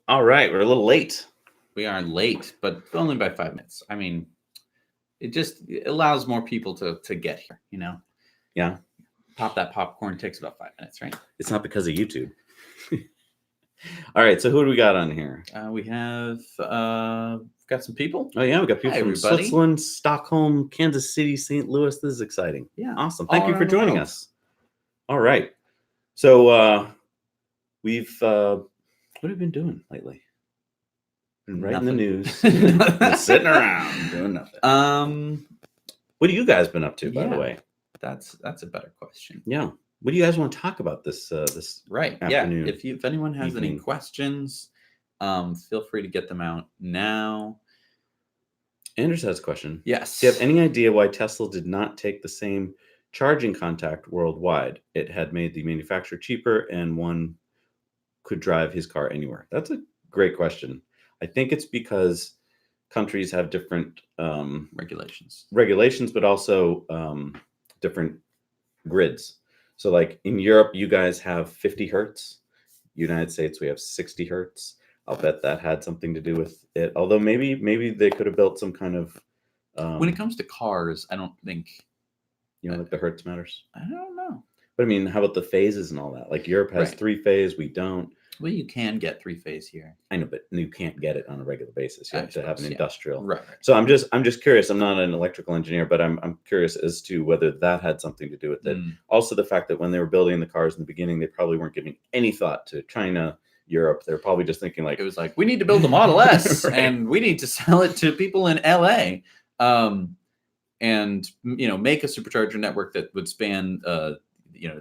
All right, we're a little late. We are late, but only by 5 minutes. I mean, it allows more people to get here, Yeah, Pop that popcorn takes about 5 minutes, right? it's not because of YouTube. All right, so who do we got on here? We have got some people. Oh yeah, we got people Hi, from everybody. Switzerland, Stockholm, Kansas City, St. Louis. This is exciting. Yeah, Awesome. all Thank you for around the joining world. us. All right, so we've what have we been doing lately? Been writing the news, been sitting around doing nothing. What have you guys been up to, by the way? That's a better question. Yeah. What do you guys want to talk about this right afternoon? Yeah, if anyone has any questions, feel free to get them out now. Anders has a question. Yes. Do you have any idea why Tesla did not take the same charging contact worldwide? It had made the manufacturer cheaper and one could drive his car anywhere. That's a great question. I think it's because countries have different regulations, but also different grids. So like in Europe, you guys have 50 hertz. United States, we have 60 hertz. I'll bet that had something to do with it. Although maybe they could have built some kind of. When it comes to cars, I don't think. Like the hertz matters. I don't know. But I mean, how about the phases and all that? Like Europe has 3-phase, we don't. Well, you can get 3-phase here. I know, but you can't get it on a regular basis. You have to have an industrial. Right. So I'm just curious. I'm not an electrical engineer, but I'm curious as to whether that had something to do with it. Also, the fact that when they were building the cars in the beginning, they probably weren't giving any thought to China, Europe. They're probably just thinking like, it was like, we need to build a Model S and we need to sell it to people in LA. And make a supercharger network that would span the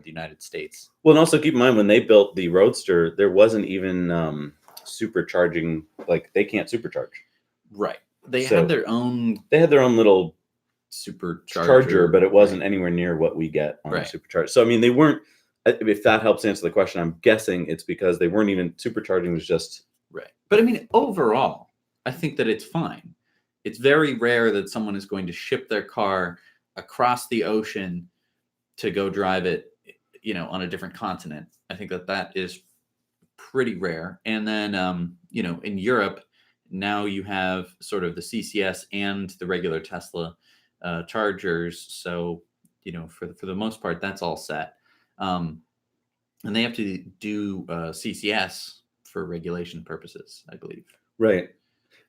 United States. Well, and also keep in mind when they built the Roadster, there wasn't even supercharging. Like they can't supercharge. Right. They had their own. They had their own little supercharger, but it wasn't anywhere near what we get on a supercharger. So I mean, they weren't. If that helps answer the question, I'm guessing it's because they weren't even supercharging. Was just right. But I mean, overall, I think that it's fine. It's very rare that someone is going to ship their car across the ocean to go drive it, on a different continent. I think that is pretty rare. And then, in Europe, now you have sort of the CCS and the regular Tesla chargers. So, for the most part, that's all set. And they have to do CCS for regulation purposes, I believe. Right.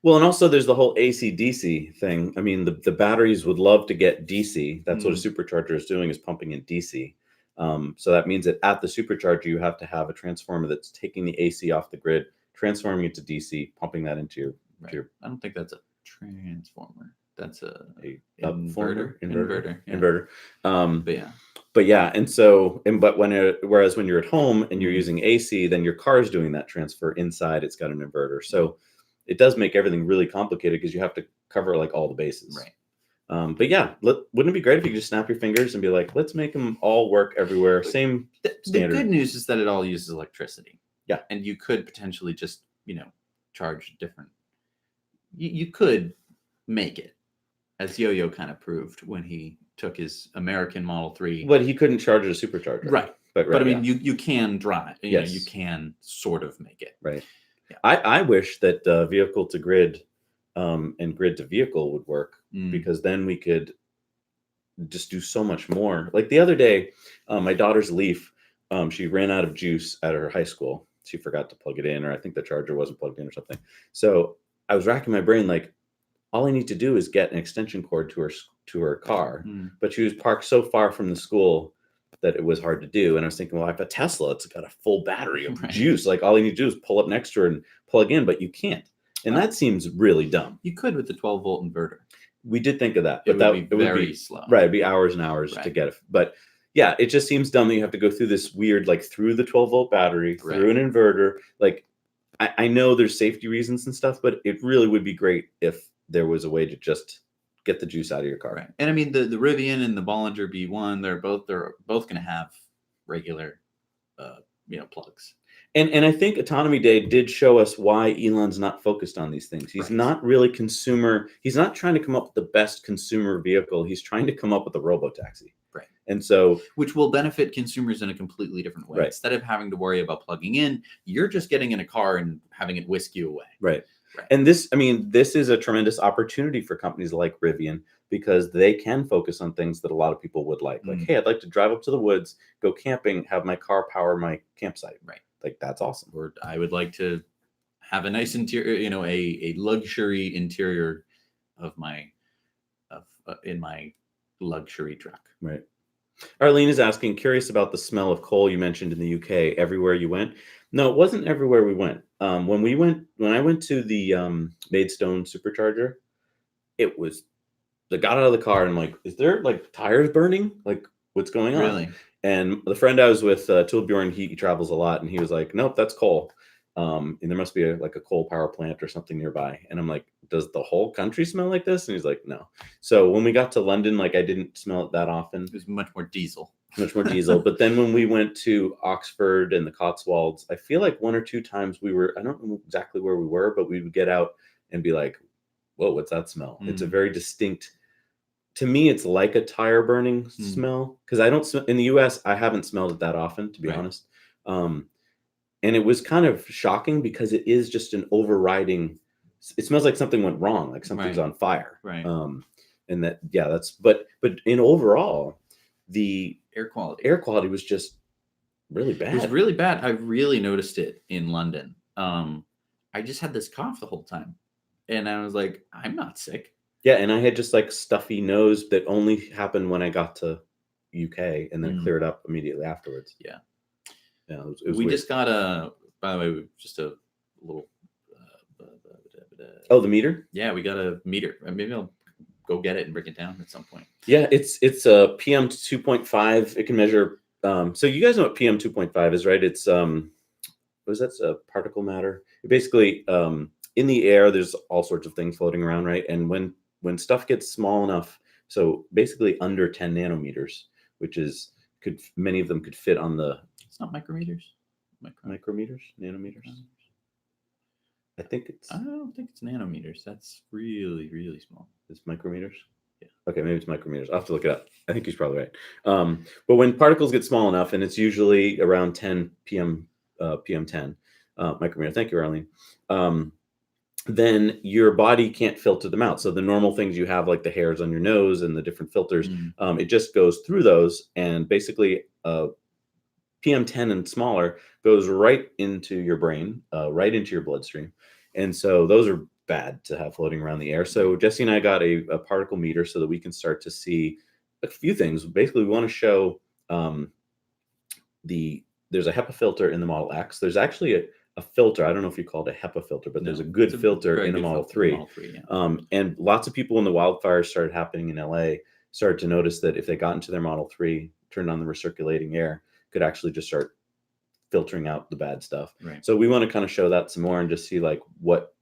Well, and also there's the whole AC/DC thing. I mean, the batteries would love to get DC. That's what a supercharger is doing, is pumping in DC. So that means that at the supercharger, you have to have a transformer that's taking the AC off the grid, transforming it to DC, pumping that into your. I don't think that's a transformer. That's a inverter. But yeah. But yeah, whereas when you're at home and you're using AC, then your car is doing that transfer inside. It's got an inverter, so it does make everything really complicated because you have to cover like all the bases. Right. But yeah, wouldn't it be great if you could just snap your fingers and be like, let's make them all work everywhere. Same standard. The good news is that it all uses electricity. Yeah. And you could potentially just, charge different. You could make it, as Yo-Yo kind of proved when he took his American Model 3. But he couldn't charge it a supercharger. Right. But I mean, you can drive. Yes. You can sort of make it. Right. Yeah. I wish that vehicle to grid and grid to vehicle would work, because then we could just do so much more. Like the other day, my daughter's Leaf, she ran out of juice at her high school. She forgot to plug it in, or I think the charger wasn't plugged in or something. So I was racking my brain, like, all I need to do is get an extension cord to her car. But she was parked so far from the school that it was hard to do. And I was thinking, well, I have a Tesla. It's got a full battery of juice. Like all you need to do is pull up next to her and plug in, but you can't. And that seems really dumb. You could with the 12-volt inverter. We did think of that, but it would be slow. Right, it'd be hours and hours to get it. But yeah, it just seems dumb that you have to go through this weird, like through the 12-volt battery, through an inverter. Like I know there's safety reasons and stuff, but it really would be great if there was a way to just get the juice out of your car. Right. And I mean, the Rivian and the Bollinger B1, they're both going to have regular, plugs. And I think Autonomy Day did show us why Elon's not focused on these things. He's not really consumer. He's not trying to come up with the best consumer vehicle. He's trying to come up with a robotaxi. Right. And so, which will benefit consumers in a completely different way. Right. Instead of having to worry about plugging in, you're just getting in a car and having it whisk you away. right. Right. And this, I mean, this is a tremendous opportunity for companies like Rivian because they can focus on things that a lot of people would like. Like, hey, I'd like to drive up to the woods, go camping, have my car power my campsite. Right. Like, that's awesome. Or I would like to have a nice interior, you know, a luxury interior of my in my luxury truck. Right. Arlene is asking, curious about the smell of coal you mentioned in the UK. Everywhere you went? No, it wasn't everywhere we went. When I went to the Maidstone supercharger, it was. I got out of the car and I'm like, is there like tires burning? Like, what's going on? Really? And the friend I was with, Torbjorn, he travels a lot, and he was like, nope, that's coal. And there must be like a coal power plant or something nearby. And I'm like, does the whole country smell like this? And he's like, no. So when we got to London, like I didn't smell it that often. It was much more diesel. Much more diesel. But then when we went to Oxford and the Cotswolds, I feel like one or two times I don't know exactly where we were, but we would get out and be like, whoa, what's that smell? It's a very distinct, to me, it's like a tire burning smell. Because I don't, in the US, I haven't smelled it that often, to be honest. And it was kind of shocking because it is just an overriding, it smells like something went wrong, like something's on fire. Right. And that, yeah, that's, but in overall, the air quality was just really bad. It was really bad. I really noticed it in London. I just had this cough the whole time. And I was like, I'm not sick. Yeah, and I had just like stuffy nose that only happened when I got to UK and then cleared up immediately afterwards. Yeah. Yeah, it was we weird. Just got by the way, just a little. Oh, the meter? Yeah, we got a meter. Maybe I'll go get it and bring it down at some point. Yeah, it's a PM 2.5. It can measure. So you guys know what PM 2.5 is, right? It's what is that? Particle matter. Basically, in the air, there's all sorts of things floating around, right? And when stuff gets small enough, so basically under 10 nanometers, which is many of them could fit on the. It's not micrometers. Micrometers, nanometers. I don't think it's nanometers. That's really, really small. It's micrometers. Yeah. Okay, maybe it's micrometers. I'll have to look it up. I think he's probably right. But when particles get small enough, and it's usually around 10 PM 10 micrometer. Thank you, Arlene. Then your body can't filter them out. So the normal things you have, like the hairs on your nose and the different filters, it just goes through those, and basically PM 10 and smaller goes right into your brain, right into your bloodstream. And so those are bad to have floating around the air. So Jesse and I got a particle meter so that we can start to see a few things. Basically, we want to show there's a HEPA filter in the Model X. There's actually a filter. I don't know if you call it a HEPA filter, but there's a good filter in the Model 3. And lots of people, when the wildfires started happening in LA, started to notice that if they got into their Model 3, turned on the recirculating air, could actually just start filtering out the bad stuff. Right. So we want to kind of show that some more and just see like what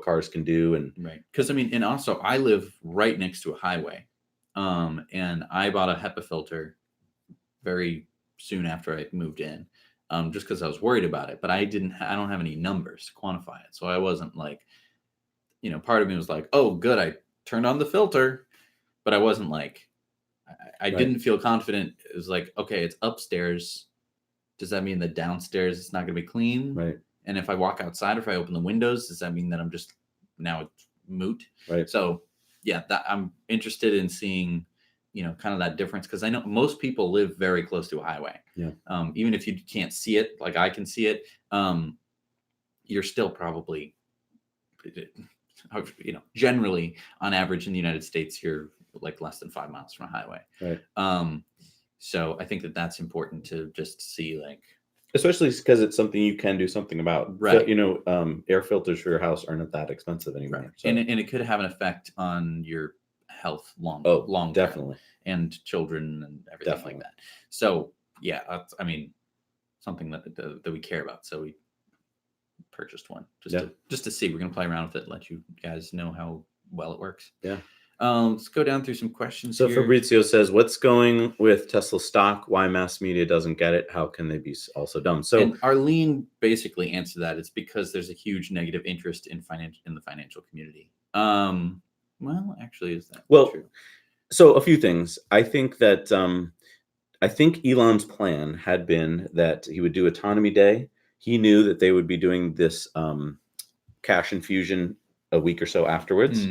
cars can do. And right. Because I mean, and also I live right next to a highway. And I bought a HEPA filter very soon after I moved in, just because I was worried about it. But I don't have any numbers to quantify it. So I wasn't like, part of me was like, oh, good, I turned on the filter. But I wasn't like, I didn't feel confident. It was like, okay, it's upstairs. Does that mean that downstairs it's not going to be clean? Right. And if I walk outside, or if I open the windows, does that mean that I'm just now it's moot? Right. So yeah, that I'm interested in seeing, kind of that difference, because I know most people live very close to a highway. Yeah. Even if you can't see it, like I can see it, you're still probably, generally on average in the United States, you're like less than 5 miles from a highway. Right. So I think that that's important to just see, like, especially because it's something you can do something about. Right. So, air filters for your house aren't that expensive anymore. Right. So. And it could have an effect on your health long definitely, and children and everything like that. So yeah, that's, something that we care about. So we purchased one just to see. We're gonna play around with it, let you guys know how well it works. Yeah. Let's go down through some questions. So here. Fabrizio says, what's going with Tesla stock? Why mass media doesn't get it? How can they be also dumb? So and Arlene basically answered that. It's because there's a huge negative interest in the financial community. Well, actually, is that true? So a few things. I think that I think Elon's plan had been that he would do autonomy day. He knew that they would be doing this cash infusion a week or so afterwards.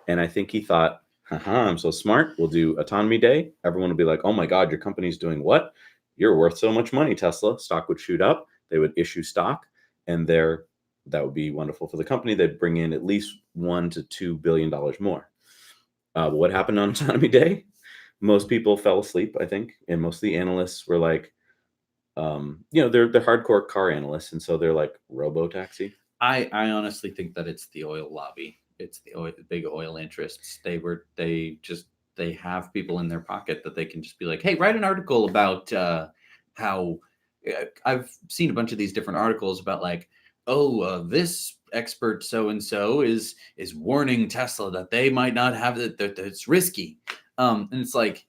And I think he thought, haha, I'm so smart. We'll do autonomy day. Everyone will be like, oh my God, your company's doing what? You're worth so much money, Tesla. Stock would shoot up. They would issue stock, and that would be wonderful for the company. They'd bring in at least $1 to $2 billion more. What happened on autonomy day? Most people fell asleep, I think, and most of the analysts were like, they're hardcore car analysts, and so they're like robo taxi. I honestly think that it's the oil lobby. It's the big oil interests. They have people in their pocket that they can just be like, hey, write an article about how I've seen a bunch of these different articles about like, this expert so and so is warning Tesla that they might not have that it's risky. And it's like,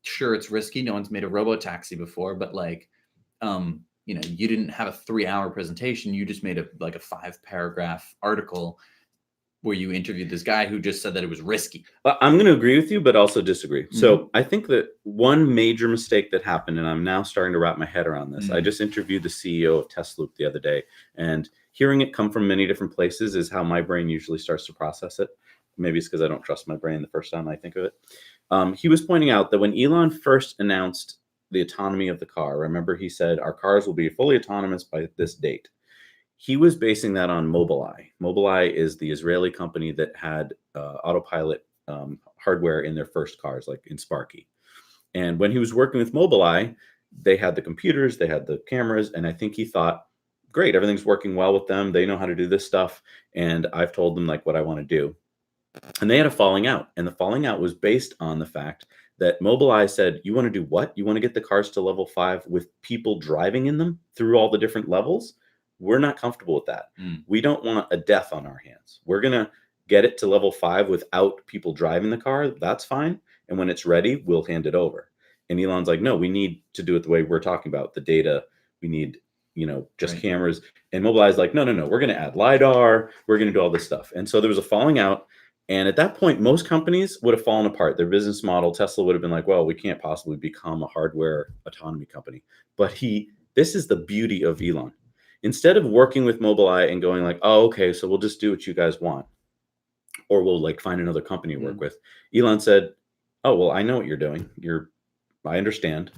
sure, it's risky. No one's made a robo taxi before, but like, you didn't have a 3-hour presentation. You just made a 5-paragraph article where you interviewed this guy who just said that it was risky. I'm going to agree with you, but also disagree. So I think that one major mistake that happened, and I'm now starting to wrap my head around this. I just interviewed the CEO of Tesla the other day, and hearing it come from many different places is how my brain usually starts to process it. Maybe it's because I don't trust my brain the first time I think of it. He was pointing out that when Elon first announced the autonomy of the car, remember he said, our cars will be fully autonomous by this date. He was basing that on Mobileye. Mobileye is the Israeli company that had autopilot hardware in their first cars, like in Sparky. And when he was working with Mobileye, they had the computers, they had the cameras, and I think he thought, great, everything's working well with them. They know how to do this stuff, and I've told them like what I want to do. And they had a falling out, and the falling out was based on the fact that Mobileye said, you want to do what? You want to get the cars to level 5 with people driving in them through all the different levels? We're not comfortable with that. We don't want a death on our hands. We're going to get it to level 5 without people driving the car. That's fine. And when it's ready, we'll hand it over. And Elon's like, no, we need to do it the way we're talking about the data. We need, just cameras. And Mobileye's like, no, we're going to add LiDAR. We're going to do all this stuff. And so there was a falling out. And at that point, most companies would have fallen apart. Their business model, Tesla would have been like, well, we can't possibly become a hardware autonomy company. But this is the beauty of Elon. Instead of working with Mobileye and going like, oh, okay, so we'll just do what you guys want, or we'll like find another company to work with. Elon said, oh, well, I know what you're doing. I understand.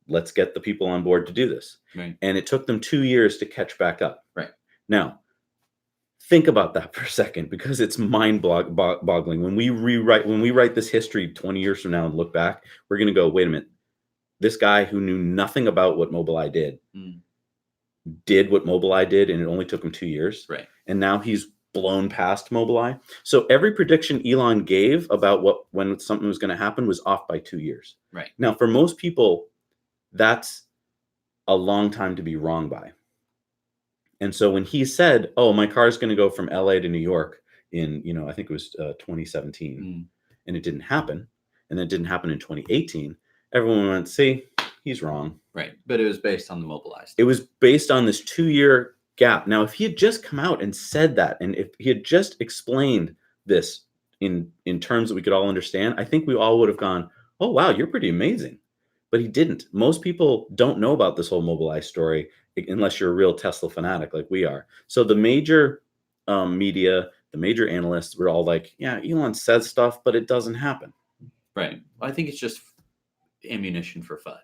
Let's get the people on board to do this. Right. And it took them 2 years to catch back up. Right. Now, think about that for a second, because it's mind-boggling. When we write this history 20 years from now and look back, we're going to go, wait a minute. This guy who knew nothing about what Mobileye did what Mobileye did, and it only took him 2 years. Right. And now he's blown past Mobileye. So every prediction Elon gave about when something was going to happen was off by 2 years. Right. Now, for most people, that's a long time to be wrong by. And so when he said, oh, my car is going to go from LA to New York in, I think it was 2017, and it didn't happen, and it didn't happen in 2018, everyone went, see, he's wrong. Right. But it was based on the Mobileye. It was based on this 2-year gap. Now, if he had just come out and said that, and if he had just explained this in terms that we could all understand, I think we all would have gone, oh, wow, you're pretty amazing. But he didn't. Most people don't know about this whole Mobileye story unless you're a real Tesla fanatic like we are. So the major media, the major analysts were all like, yeah, Elon says stuff, but it doesn't happen. Right. I think it's just ammunition for FUD.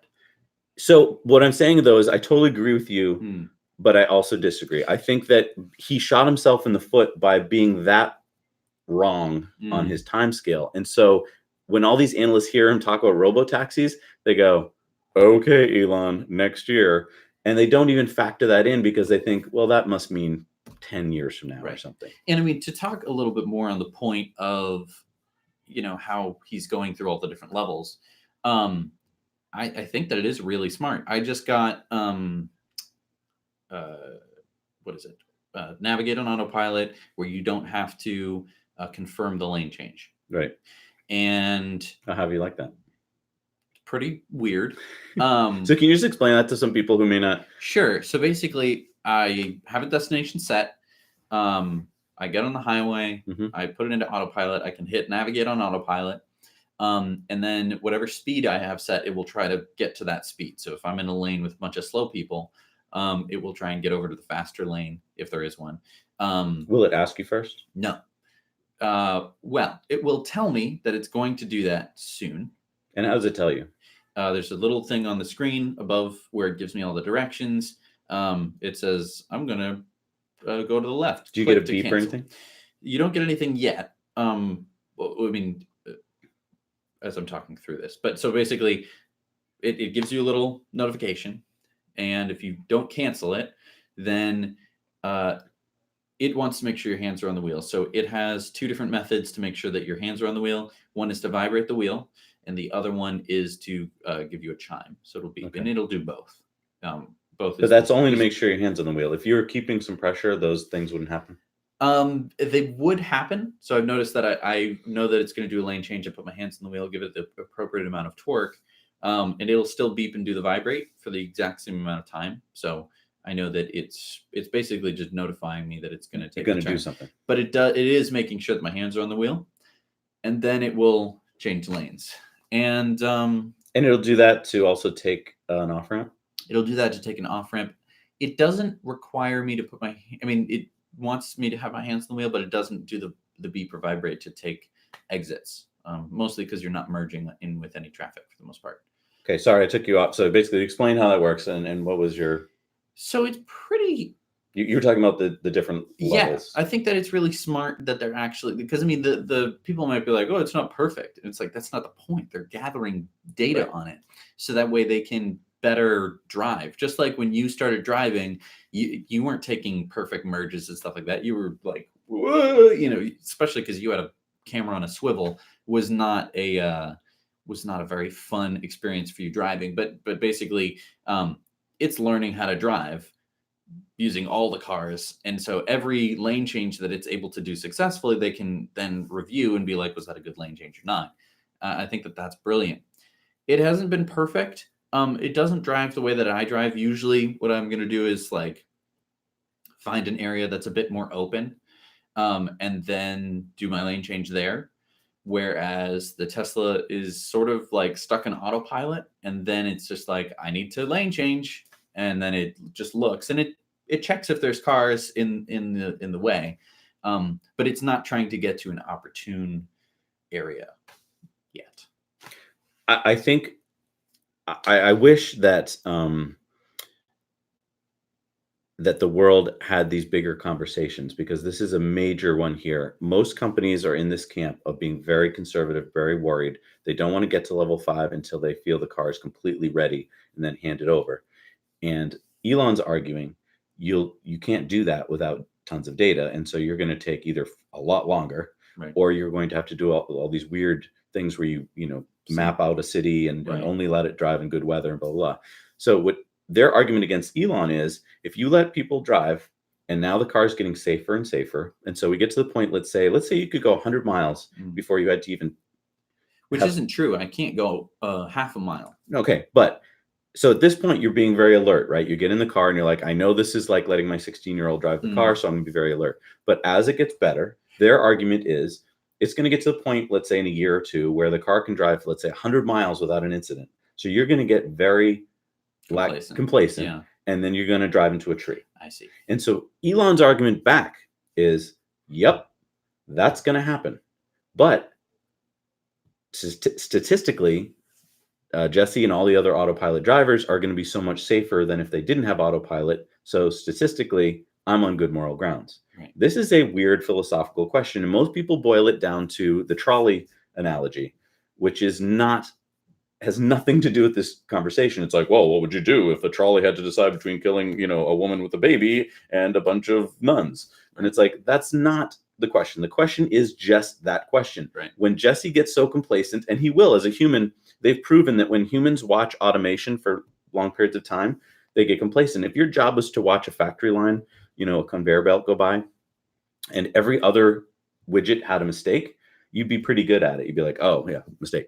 So what I'm saying, though, is I totally agree with you, but I also disagree. I think that he shot himself in the foot by being that wrong on his time scale. And so when all these analysts hear him talk about robo-taxis, they go, okay, Elon, next year. And they don't even factor that in because they think, well, that must mean 10 years from now or something. And I mean, to talk a little bit more on the point of, how he's going through all the different levels, I think that it is really smart. I just got, what is it? Navigate on autopilot, where you don't have to confirm the lane change. Right. And how do you like that? Pretty weird. So can you just explain that to some people who may not? Sure. So basically, I have a destination set. I get on the highway. I put it into autopilot. I can hit navigate on autopilot. And then whatever speed I have set, it will try to get to that speed. So if I'm in a lane with a bunch of slow people, it will try and get over to the faster lane if there is one. Will it ask you first? No. Well, it will tell me that it's going to do that soon. And how does it tell you? There's a little thing on the screen above where it gives me all the directions. It says, I'm going to go to the left. Do you get a beep or anything? You don't get anything yet. I mean, as I'm talking through this. But so basically, it gives you a little notification. And if you don't cancel it, then it wants to make sure your hands are on the wheel. So it has two different methods to make sure that your hands are on the wheel. One is to vibrate the wheel, and the other one is to give you a chime. So it'll beep, and it'll do both. Both. But that's only to make sure your hands on the wheel. If you were keeping some pressure, those things wouldn't happen. They would happen. So I've noticed that I know that it's going to do a lane change. I put my hands on the wheel, give it the appropriate amount of torque, and it'll still beep and do the vibrate for the exact same amount of time. So I know that it's basically just notifying me that it's going to do something. But it is making sure that my hands are on the wheel, and then it will change lanes. And it'll do that to also take an off ramp. It'll do that to take an off ramp. It doesn't require me to put my. I mean, it wants me to have my hands on the wheel, but it doesn't do the beep or vibrate to take exits. Mostly because you're not merging in with any traffic for the most part. Okay, sorry, I took you off. So basically, explain how that works and what was your. So it's pretty. You were talking about the different levels. Yeah, I think that it's really smart that they're actually, because I mean the people might be like, oh, it's not perfect. And it's like, that's not the point. They're gathering data on it, so that way they can better drive. Just like when you started driving, you weren't taking perfect merges and stuff like that. You were like, whoa, especially because you had a camera on a swivel, was not a very fun experience for you driving. But basically, it's learning how to drive using all the cars, and so every lane change that it's able to do successfully, they can then review and be like, was that a good lane change or not? I think that's brilliant. It hasn't been perfect. It doesn't drive the way that I drive. Usually what I'm going to do is like find an area that's a bit more open, and then do my lane change there. Whereas the Tesla is sort of like stuck in autopilot, and then it's just like, I need to lane change. And then it just looks, and it checks if there's cars in the way, but it's not trying to get to an opportune area yet. I think I wish that that the world had these bigger conversations, because this is a major one here. Most companies are in this camp of being very conservative, very worried. They don't want to get to level 5 until they feel the car is completely ready and then hand it over. And Elon's arguing you can't do that without tons of data. And so you're going to take either a lot longer, right, or you're going to have to do all these weird things where you map out a city and only let it drive in good weather and blah, blah, blah. So what their argument against Elon is, if you let people drive, and now the car is getting safer and safer. And so we get to the point, let's say you could go 100 miles before you had to even. Which isn't true. I can't go half a mile. Okay. But so at this point, you're being very alert, right? You get in the car and you're like, I know this is like letting my 16-year-old drive the car, so I'm going to be very alert. But as it gets better, their argument is it's going to get to the point, let's say in a year or two, where the car can drive, let's say 100 miles without an incident. So you're going to get very complacent, yeah, and then you're going to drive into a tree. I see. And so Elon's argument back is, yep, that's going to happen. But statistically, Jesse and all the other autopilot drivers are going to be so much safer than if they didn't have autopilot. So statistically, I'm on good moral grounds. Right. This is a weird philosophical question, and most people boil it down to the trolley analogy, which has nothing to do with this conversation. It's like, well, what would you do if a trolley had to decide between killing, a woman with a baby and a bunch of nuns? And it's like, that's not the question. The question is just that question. Right. When Jesse gets so complacent, and he will as a human, they've proven that when humans watch automation for long periods of time, they get complacent. If your job was to watch a factory line, a conveyor belt go by, and every other widget had a mistake, you'd be pretty good at it. You'd be like, oh yeah, mistake.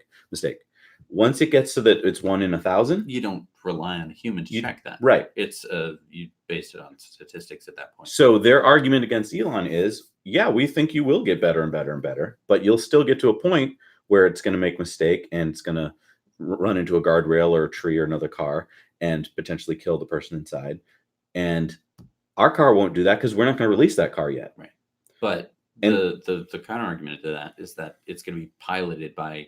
Once it gets so that it's 1 in 1,000, you don't rely on a human to check that. Right. It's you base it on statistics at that point. So their argument against Elon is, yeah, we think you will get better and better and better, but you'll still get to a point where it's going to make a mistake and it's going to run into a guardrail or a tree or another car and potentially kill the person inside. And our car won't do that because we're not going to release that car yet. Right. But the counter argument to that is that it's going to be piloted by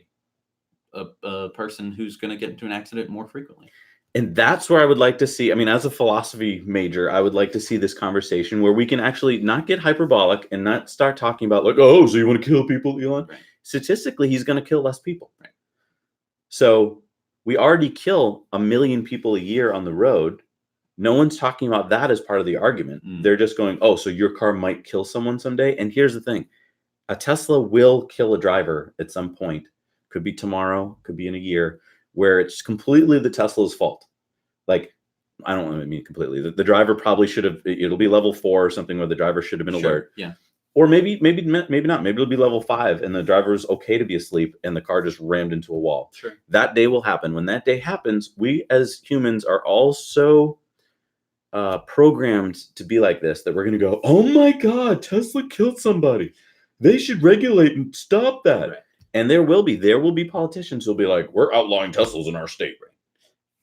a person who's going to get into an accident more frequently. And that's where I would like to see, I mean, as a philosophy major, I would like to see this conversation where we can actually not get hyperbolic and not start talking about like, oh, so you want to kill people, Elon? Right. Statistically, he's going to kill less people. Right. So we already kill 1 million people a year on the road. No one's talking about that as part of the argument. They're just going, oh, so your car might kill someone someday. And here's the thing. A Tesla will kill a driver at some point. Could be tomorrow, could be in a year, where it's completely the Tesla's fault. Like, I don't want to mean completely. The driver probably should have, it'll be level 4 or something where the driver should have been alert. Yeah. Or maybe not. Maybe it'll be level 5 and the driver's okay to be asleep and the car just rammed into a wall. Sure. That day will happen. When that day happens, we as humans are all so programmed to be like this that we're going to go, oh my God, Tesla killed somebody. They should regulate and stop that. Right. And there will be politicians who'll be like, we're outlawing Teslas in our state.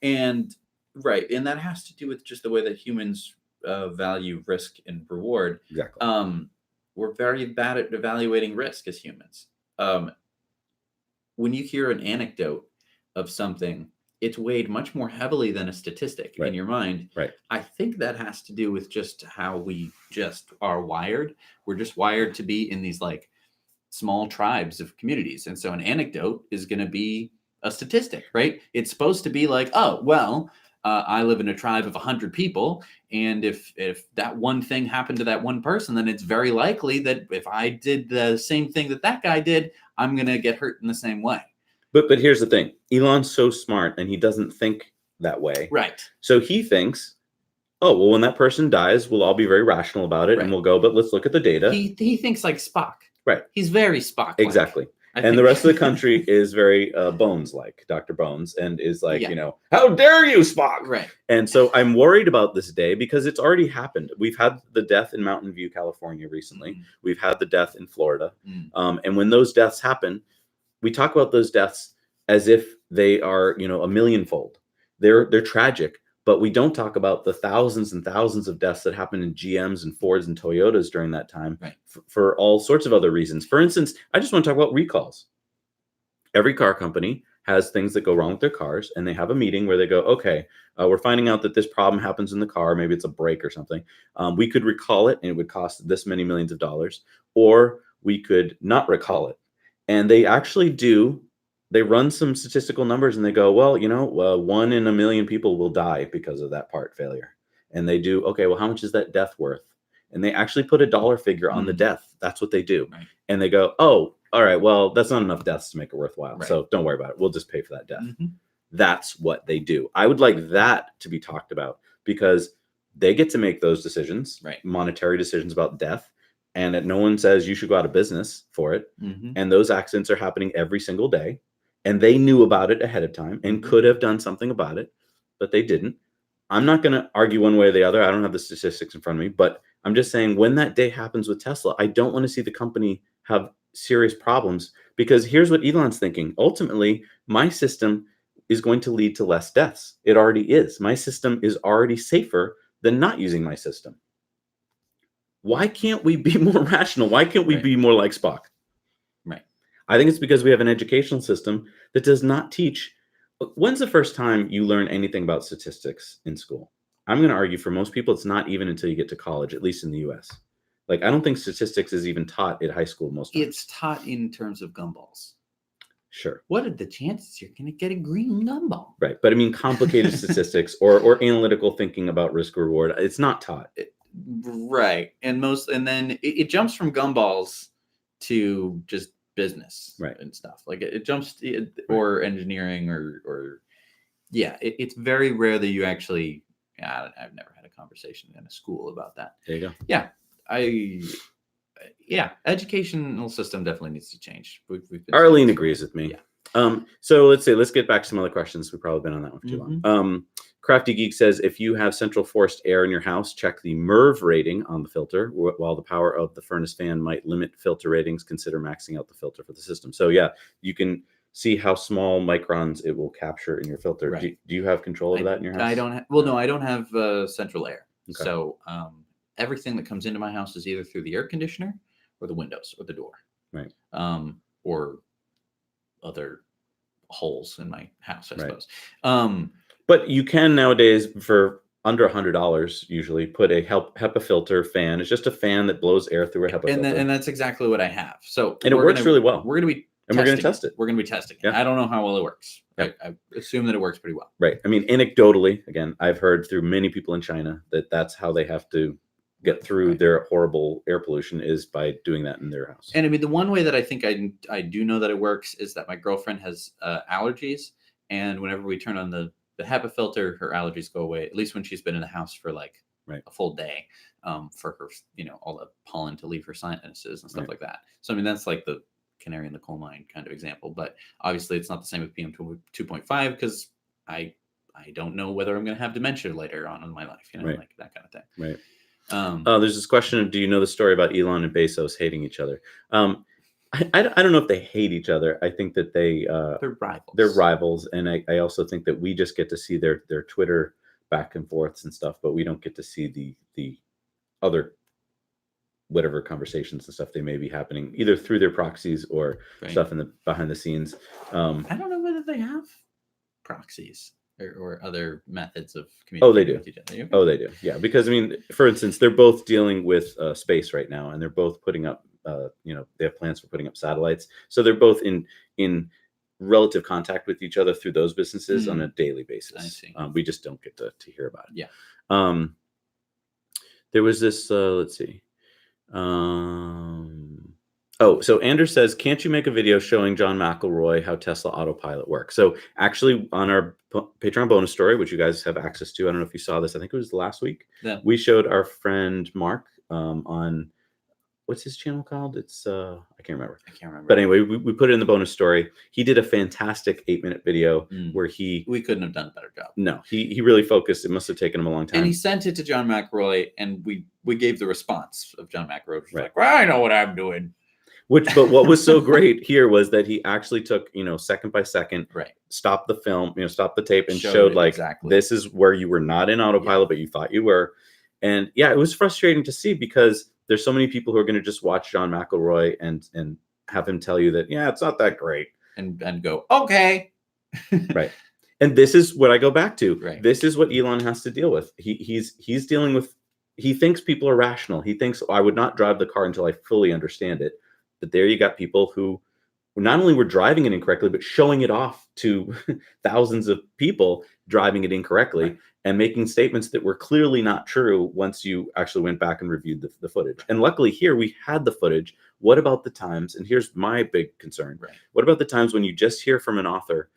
And that has to do with just the way that humans value risk and reward. Exactly. We're very bad at evaluating risk as humans. When you hear an anecdote of something, it's weighed much more heavily than a statistic in your mind. Right. I think that has to do with just how we just are wired. We're just wired to be in these like small tribes of communities. And so an anecdote is going to be a statistic, right? It's supposed to be like, oh, well, I live in a tribe of 100 people. And if that one thing happened to that one person, then it's very likely that if I did the same thing that guy did, I'm going to get hurt in the same way. But here's the thing. Elon's so smart and he doesn't think that way. Right. So he thinks, oh, well, when that person dies, we'll all be very rational about it. Right. And we'll go, but let's look at the data. He thinks like Spock. Right. He's very Spock. Exactly. And the rest of the country is very Bones-like, Dr. Bones, and is like, how dare you, Spock? Right. And so I'm worried about this day because it's already happened. We've had the death in Mountain View, California recently. Mm-hmm. We've had the death in Florida. Mm-hmm. And when those deaths happen, we talk about those deaths as if they are, a millionfold. They're tragic, but we don't talk about the thousands and thousands of deaths that happened in GMs and Fords and Toyotas during that time, right, for all sorts of other reasons. For instance, I just want to talk about recalls. Every car company has things that go wrong with their cars, and they have a meeting where they go, okay, we're finding out that this problem happens in the car. Maybe it's a brake or something. We could recall it, and it would cost this many millions of dollars, or we could not recall it. And they actually do. They run some statistical numbers and they go, well, 1 in a million people will die because of that part failure. And they do, okay, well, how much is that death worth? And they actually put a dollar figure on the death. That's what they do. Right. And they go, oh, all right, well, that's not enough deaths to make it worthwhile. Right. So don't worry about it. We'll just pay for that death. Mm-hmm. That's what they do. I would like that to be talked about because they get to make those decisions, right, monetary decisions about death. And that no one says you should go out of business for it. Mm-hmm. And those accidents are happening every single day. And they knew about it ahead of time and could have done something about it, but they didn't. I'm not going to argue one way or the other. I don't have the statistics in front of me, but I'm just saying when that day happens with Tesla, I don't want to see the company have serious problems because here's what Elon's thinking. Ultimately, my system is going to lead to less deaths. It already is. My system is already safer than not using my system. Why can't we be more rational? Why can't we be more like Spock? I think it's because we have an educational system that does not teach. When's the first time you learn anything about statistics in school? I'm going to argue for most people, it's not even until you get to college, at least in the US. Like, I don't think statistics is even taught at high school most times. It's taught in terms of gumballs. Sure. What are the chances you're going to get a green gumball? Right. But I mean, complicated statistics or analytical thinking about risk reward, it's not taught. Right. And then it jumps from gumballs to just business, right, and stuff like it jumps or engineering or it's very rare that you actually I've never had a conversation in a school about that. There you go. Educational system definitely needs to change. Arlene agrees with me. So let's get back to some other questions. We've probably been on that one for too long. Crafty Geek says, if you have central forced air in your house, check the MERV rating on the filter. While the power of the furnace fan might limit filter ratings, consider maxing out the filter for the system. So yeah, you can see how small microns it will capture in your filter. Right. Do you have control over that in your house? I don't. No, I don't have central air. Okay. So everything that comes into my house is either through the air conditioner or the windows or the door. Right. Or other holes in my house, I suppose. But you can nowadays, for under $100, usually put a HEPA filter fan. It's just a fan that blows air through a HEPA filter. And that's exactly what I have. So and it works really well. We're going to be and we're going to test it. We're going to be testing it. Yeah. I don't know how well it works. Yeah. I assume that it works pretty well. Right. I mean, anecdotally, again, I've heard through many people in China that that's how they have to get through their horrible air pollution, is by doing that in their house. And I mean, the one way that I think I do know that it works is that my girlfriend has allergies, and whenever we turn on the HEPA filter, her allergies go away, at least when she's been in the house for like a full day, for her, all the pollen to leave her sinuses and stuff like that. So I mean, that's like the canary in the coal mine kind of example, but obviously it's not the same with PM 2.5, because I don't know whether I'm going to have dementia later on in my life, like that kind of thing. Right. There's this question of, do you know the story about Elon and Bezos hating each other? I don't know if they hate each other. I think that they're rivals. They're rivals, and I also think that we just get to see their Twitter back and forths and stuff, but we don't get to see the other whatever conversations and stuff they may be happening either through their proxies or stuff in the behind the scenes. I don't know whether they have proxies or other methods of communicating with each other. Okay. Oh, they do. Yeah, because I mean, for instance, they're both dealing with space right now, and they're both putting up, they have plans for putting up satellites. So they're both in relative contact with each other through those businesses on a daily basis. I see. We just don't get to hear about it. Yeah. There was this. Let's see. So Anders says, can't you make a video showing John McElroy how Tesla Autopilot works? So actually, on our Patreon bonus story, which you guys have access to, I don't know if you saw this, I think it was last week. Yeah. We showed our friend Mark on, what's his channel called? It's I can't remember. But anyway, we put it in the bonus story. He did a fantastic 8-minute video where we couldn't have done a better job. No, he really focused. It must have taken him a long time. And he sent it to John McElroy, and we gave the response of John McElroy, which was like, well, I know what I'm doing. But what was so great here was that he actually took, second by second, stopped the film, stopped the tape, and showed like, exactly, this is where you were not in autopilot, but you thought you were. And yeah, it was frustrating to see, because there's so many people who are going to just watch John McElroy and have him tell you that, yeah, it's not that great. And go, okay. Right. And this is what I go back to. Right. This is what Elon has to deal with. He's dealing with, he thinks people are rational. He thinks, I would not drive the car until I fully understand it. But there you got people who not only were driving it incorrectly, but showing it off to thousands of people driving it incorrectly and making statements that were clearly not true once you actually went back and reviewed the footage. And luckily here we had the footage. What about the times? And here's my big concern. What about the times when you just hear from an author,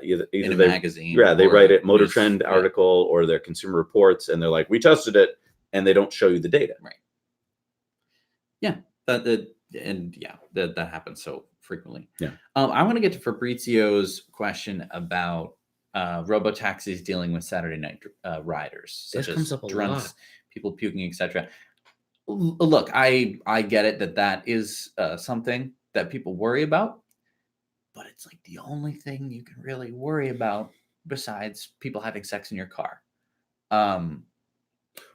either in a magazine? Yeah, they write a Motor Trend article or their Consumer Reports, and they're like, we tested it, and they don't show you the data. Right. Yeah. That happens so frequently. Yeah. I want to get to Fabrizio's question about robo-taxis dealing with Saturday night riders, such as drunks, people puking, etc. Look, I get it that is something that people worry about, but it's like the only thing you can really worry about besides people having sex in your car.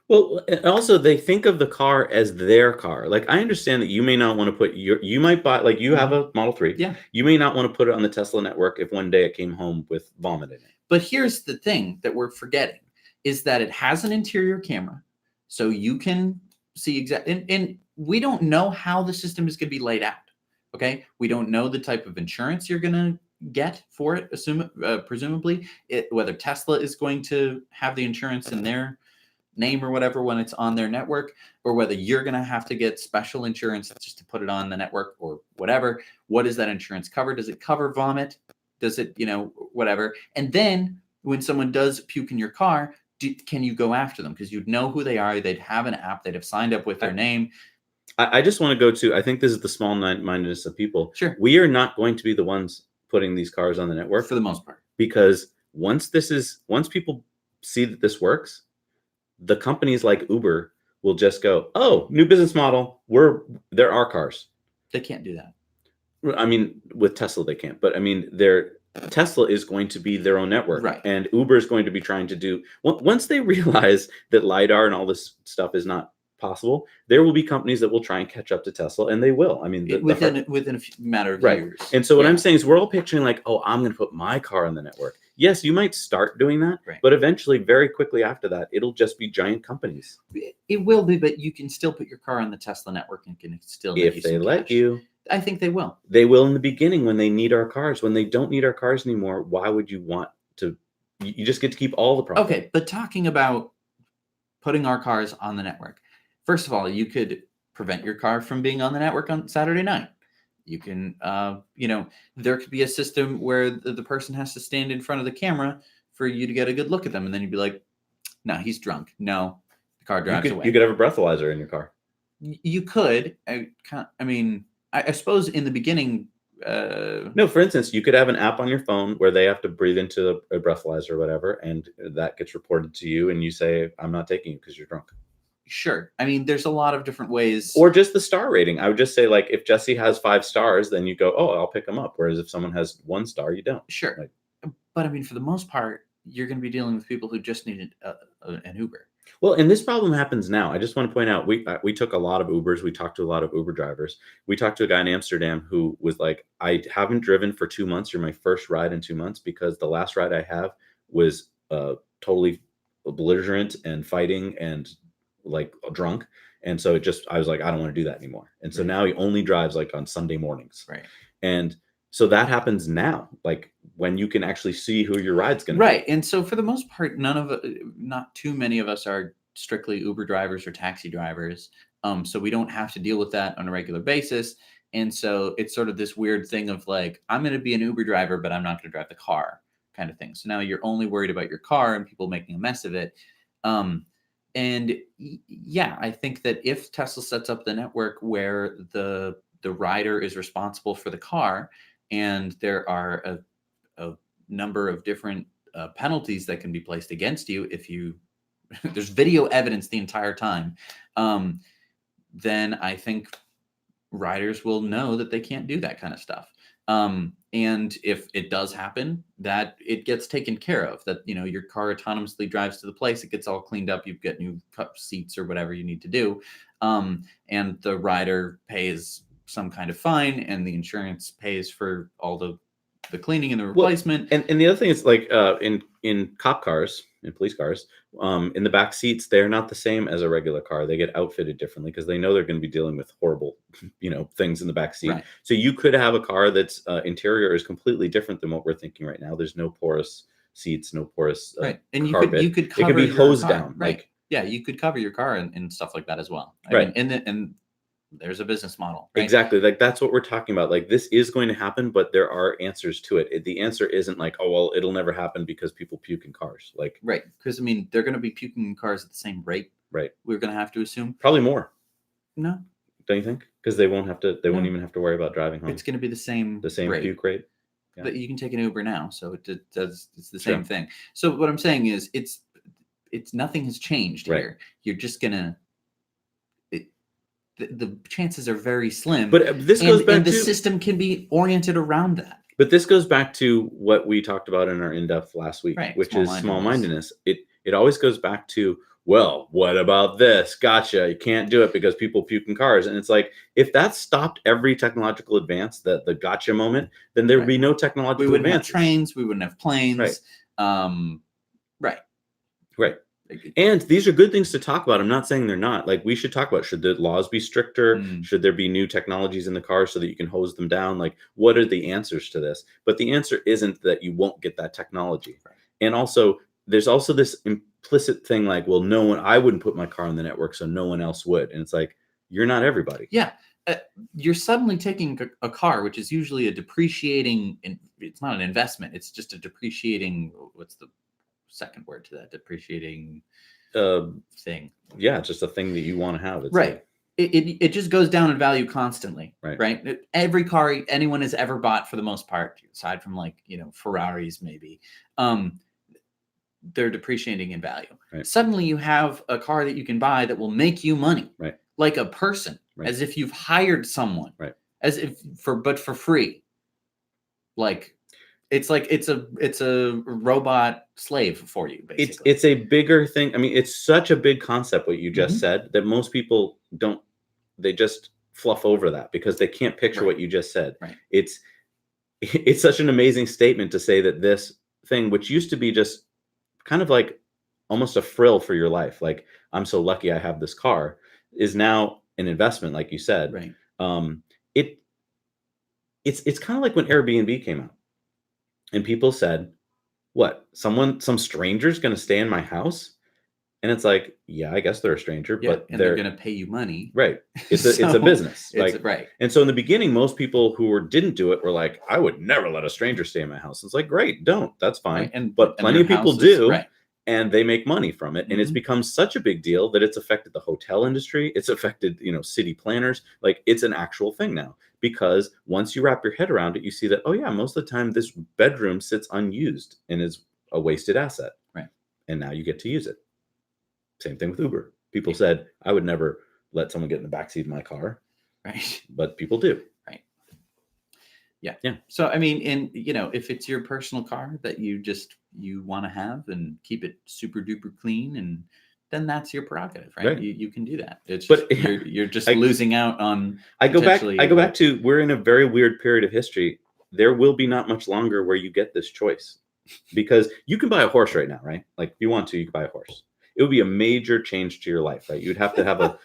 Well, also they think of the car as their car. Like, I understand that you may not want to put you might buy, like, you have a Model 3. Yeah. You may not want to put it on the Tesla network if one day it came home with vomit in it. But here's the thing that we're forgetting is that it has an interior camera, so you can see exactly. And we don't know how the system is going to be laid out. Okay, we don't know the type of insurance you're going to get for it. Presumably, whether Tesla is going to have the insurance in their name or whatever when it's on their network, or whether you're going to have to get special insurance just to put it on the network or whatever. What does that insurance cover? Does it cover vomit? Does it, whatever? And then when someone does puke in your car, can you go after them? Because you'd know who they are. They'd have an app. They'd have signed up with their name. I just want to go to, I think this is the small mindedness of people. Sure. We are not going to be the ones putting these cars on the network. For the most part. Because once people see that this works, the companies like Uber will just go, oh, new business model. There are cars. They can't do that. I mean, with Tesla, they can't. But I mean, Tesla is going to be their own network. Right. And Uber is going to be trying to do, once they realize that LiDAR and all this stuff is not possible, there will be companies that will try and catch up to Tesla, and they will. I mean, within a matter of years. And so what I'm saying is we're all picturing like, oh, I'm going to put my car on the network. Yes, you might start doing that, but eventually, very quickly after that, it'll just be giant companies. It will be, but you can still put your car on the Tesla network and can still if they let you. I think they will. They will in the beginning when they need our cars. When they don't need our cars anymore, why would you want to? You just get to keep all the profit. Okay, but talking about putting our cars on the network, first of all, you could prevent your car from being on the network on Saturday night. You can, there could be a system where the person has to stand in front of the camera for you to get a good look at them, and then you'd be like, "No, he's drunk. No, the car drives away." You could have a breathalyzer in your car. You could. I suppose in the beginning. No, for instance, you could have an app on your phone where they have to breathe into a breathalyzer or whatever, and that gets reported to you, and you say, "I'm not taking you because you're drunk." Sure. I mean, there's a lot of different ways. Or just the star rating. I would just say, like, if Jesse has 5 stars, then you go, "Oh, I'll pick him up." Whereas if someone has 1 star, you don't. Sure. But I mean, for the most part, you're going to be dealing with people who just needed an Uber. Well, and this problem happens now. I just want to point out, we took a lot of Ubers. We talked to a lot of Uber drivers. We talked to a guy in Amsterdam who was like, I haven't driven for 2 months. You're my first ride in 2 months because the last ride I have was totally belligerent and fighting and like drunk. And so I was like, I don't want to do that anymore. And so now he only drives like on Sunday mornings. Right. And so that happens now, like when you can actually see who your ride's going to be. Right. And so for the most part, not too many of us are strictly Uber drivers or taxi drivers. So we don't have to deal with that on a regular basis. And so it's sort of this weird thing of like, I'm going to be an Uber driver, but I'm not going to drive the car kind of thing. So now you're only worried about your car and people making a mess of it. And yeah, I think that if Tesla sets up the network where the rider is responsible for the car, and there are a number of different penalties that can be placed against you if you there's video evidence the entire time, then I think riders will know that they can't do that kind of stuff. And if it does happen, that it gets taken care of, that, your car autonomously drives to the place, it gets all cleaned up, you get new cup seats or whatever you need to do. And the rider pays some kind of fine and the insurance pays for all the cleaning and the replacement. Well, and the other thing is like in cop cars, in police cars, in the back seats, they're not the same as a regular car. They get outfitted differently because they know they're going to be dealing with horrible, things in the back seat. Right. So you could have a car that's interior is completely different than what we're thinking right now. There's no porous seats, no porous and carpet. you could cover it could be hosed down. Right. Like, yeah, you could cover your car and stuff like that as well. Right. And there's a business model. Right? Exactly. Like that's what we're talking about. Like this is going to happen, but there are answers to it. The answer isn't like, oh, well, it'll never happen because people puke in cars. Like, right. Because I mean, they're going to be puking in cars at the same rate. Right. We're going to have to assume. Probably more. No. Don't you think? Because they won't even have to worry about driving home. It's going to be the same rate. Puke rate. Yeah. But you can take an Uber now, so it's the same thing. So what I'm saying is it's nothing has changed here. You're just going to the chances are very slim. But this goes back to the system can be oriented around that. But this goes back to what we talked about in our in-depth last week, which is small-mindedness. It always goes back to, well, what about this? Gotcha. You can't do it because people puke in cars. And it's like, if that stopped every technological advance, the gotcha moment, then there would be no technological advance. We wouldn't have trains. We wouldn't have planes. Right. And these are good things to talk about. I'm not saying they're not. Like, we should talk about, should the laws be stricter? Should there be new technologies in the car so that you can hose them down? Like, what are the answers to this? But the answer isn't that you won't get that technology. Right. And also, there's also this implicit thing like, well, I wouldn't put my car on the network, so no one else would. And it's like, you're not everybody. Yeah. You're suddenly taking a car, which is usually a depreciating, it's not an investment. It's just a depreciating, what's the second word to that, depreciating thing. Yeah, it's just a thing that you want to have. It's right. Like, it just goes down in value constantly. Right. Every car anyone has ever bought, for the most part, aside from like, Ferraris maybe, they're depreciating in value. Right. Suddenly you have a car that you can buy that will make you money. Right. Like a person, Right. as if you've hired someone. Right. As if but for free. Like it's a robot slave for you, basically. It's a bigger thing. I mean, it's such a big concept what you just said that most people don't, they just fluff over that because they can't picture what you just said. Right. It's such an amazing statement to say that this thing, which used to be just kind of like almost a frill for your life, like I'm so lucky I have this car, is now an investment, like you said. Right. It's kind of like when Airbnb came out and people said, what, some stranger's going to stay in my house? And it's like, yeah, I guess they're a stranger, but they're going to pay you money. Right. It's a business. Like, right. And so in the beginning, most people who didn't do it were like, I would never let a stranger stay in my house. It's like, great, don't. That's fine. Right. But plenty of people do. Right. And they make money from it. And it's become such a big deal that it's affected the hotel industry. It's affected, city planners. Like it's an actual thing now, because once you wrap your head around it, you see that, oh yeah, most of the time this bedroom sits unused and is a wasted asset. Right. And now you get to use it. Same thing with Uber. People said, I would never let someone get in the backseat of my car. Right. But people do. Right. Yeah. Yeah. So, I mean, if it's your personal car that you want to have and keep it super duper clean, and then that's your prerogative, right? You can do that. It's just, you're just losing out on. I go back to, we're in a very weird period of history. There will be not much longer where you get this choice, because you can buy a horse right now, right? Like if you want to, you can buy a horse. It would be a major change to your life, right? You'd have to have a,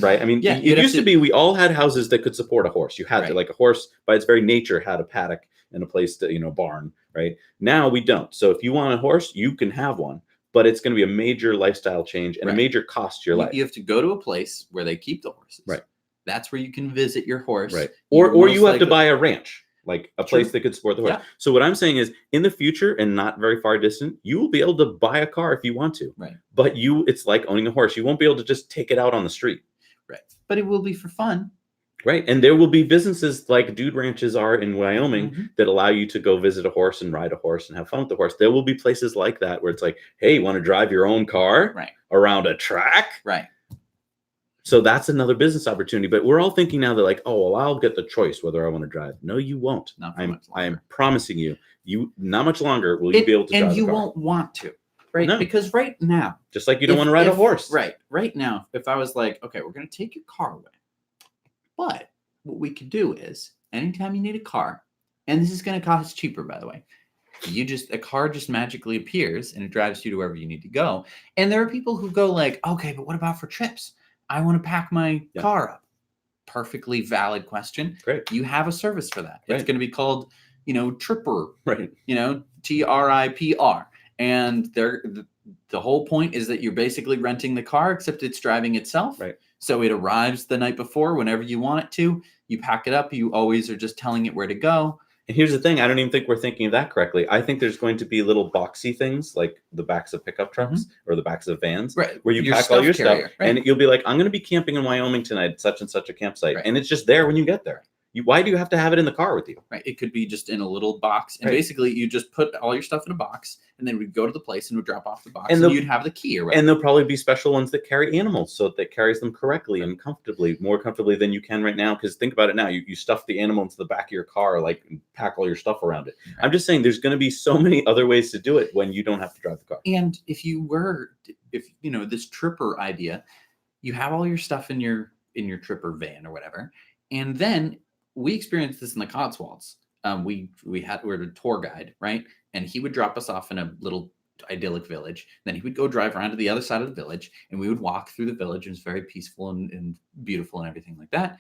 right? I mean, it used to be, we all had houses that could support a horse. You had to, like a horse by its very nature had a paddock and a place to, barn, right? Now we don't. So if you want a horse, you can have one, but it's going to be a major lifestyle change and a major cost to your life. You have to go to a place where they keep the horses. Right. That's where you can visit your horse. Right. Or you have to buy a ranch. Like a place that could support the horse. Yeah. So what I'm saying is, in the future and not very far distant, you will be able to buy a car if you want to. Right. But it's like owning a horse. You won't be able to just take it out on the street. Right. But it will be for fun. Right. And there will be businesses like dude ranches are in Wyoming that allow you to go visit a horse and ride a horse and have fun with the horse. There will be places like that where it's like, hey, you want to drive your own car around a track? Right. So that's another business opportunity. But we're all thinking now that like, oh, well, I'll get the choice whether I want to drive. No, you won't. I'm promising you, not much longer will you be able to drive a car. And you won't want to, right? No. Because right now. Just like you don't want to ride a horse. Right. Right now, if I was like, okay, we're going to take your car away. But what we could do is, anytime you need a car, and this is going to cost cheaper, by the way, a car just magically appears and it drives you to wherever you need to go. And there are people who go like, okay, but what about for trips? I want to pack my car up. Perfectly valid question. Great. You have a service for that. Right. It's going to be called, Tripper. Right. TRIPR. And the whole point is that you're basically renting the car, except it's driving itself. Right. So it arrives the night before whenever you want it to. You pack it up. You always are just telling it where to go. And here's the thing. I don't even think we're thinking of that correctly. I think there's going to be little boxy things like the backs of pickup trucks or the backs of vans where you pack all your stuff. And you'll be like, I'm going to be camping in Wyoming tonight, such and such a campsite. And it's just there when you get there. Why do you have to have it in the car with you? Right. It could be just in a little box. And basically you just put all your stuff in a box and then we'd go to the place and we'd drop off the box and you'd have the key or whatever. And there'll probably be special ones that carry animals so that carries them correctly and comfortably, more comfortably than you can right now. Because think about it now. You stuff the animal into the back of your car, like and pack all your stuff around it. Right. I'm just saying there's going to be so many other ways to do it when you don't have to drive the car. And if this Tripper idea, you have all your stuff in your Tripper van or whatever. And then we experienced this in the Cotswolds. We're a tour guide, right? And he would drop us off in a little idyllic village. Then he would go drive around to the other side of the village, and we would walk through the village. It was very peaceful and beautiful and everything like that.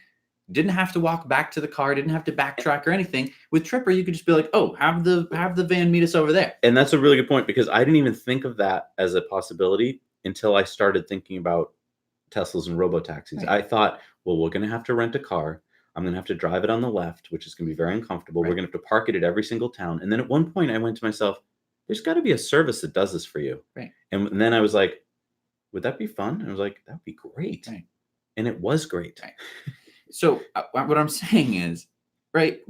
Didn't have to walk back to the car. Didn't have to backtrack or anything. With Tripper, you could just be like, "Oh, have the van meet us over there." And that's a really good point, because I didn't even think of that as a possibility until I started thinking about Teslas and robo-taxis. Right. I thought, well, we're going to have to rent a car. I'm going to have to drive it on the left, which is going to be very uncomfortable. Right. We're going to have to park it at every single town. And then at one point I went to myself, there's got to be a service that does this for you. Right. And then I was like, would that be fun? And I was like, that'd be great. Right. And it was great. Right. So what I'm saying is, right?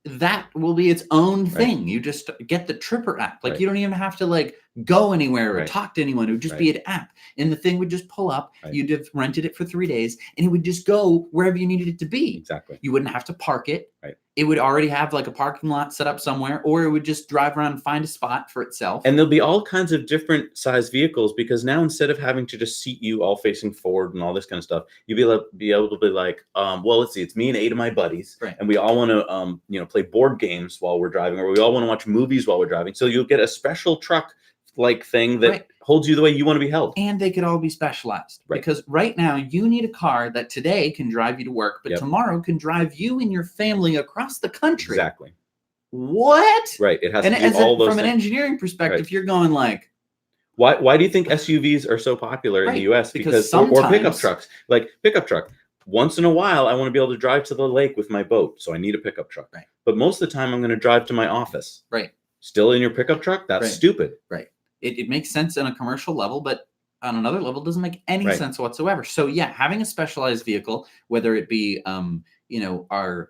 That will be its own thing. You just get the Tripper app. Like you don't even have to like go anywhere or talk to anyone. It would just be an app, and the thing would just pull up. You'd have rented it for 3 days, and it would just go wherever you needed it to be. Exactly. You wouldn't have to park it. Right. It would already have like a parking lot set up somewhere, or it would just drive around and find a spot for itself. And there'll be all kinds of different size vehicles, because now instead of having to just seat you all facing forward and all this kind of stuff, you'll be able to be like, well, let's see, it's me and 8 of my buddies, and we all want to, play board games while we're driving, or we all want to watch movies while we're driving. So you'll get a special truck like thing that holds you the way you want to be held. And they could all be specialized. Because right now you need a car that today can drive you to work, but tomorrow can drive you and your family across the country. Exactly. What? Right. It has to do all those from things. An engineering perspective, you're going like, why do you think SUVs are so popular in the US? Because or pickup trucks. Like pickup truck. Once in a while, I want to be able to drive to the lake with my boat, so I need a pickup truck. Right. But most of the time, I'm going to drive to my office. Right. Still in your pickup truck? That's stupid. Right. It makes sense on a commercial level, but on another level, it doesn't make any sense whatsoever. So yeah, having a specialized vehicle, whether it be, our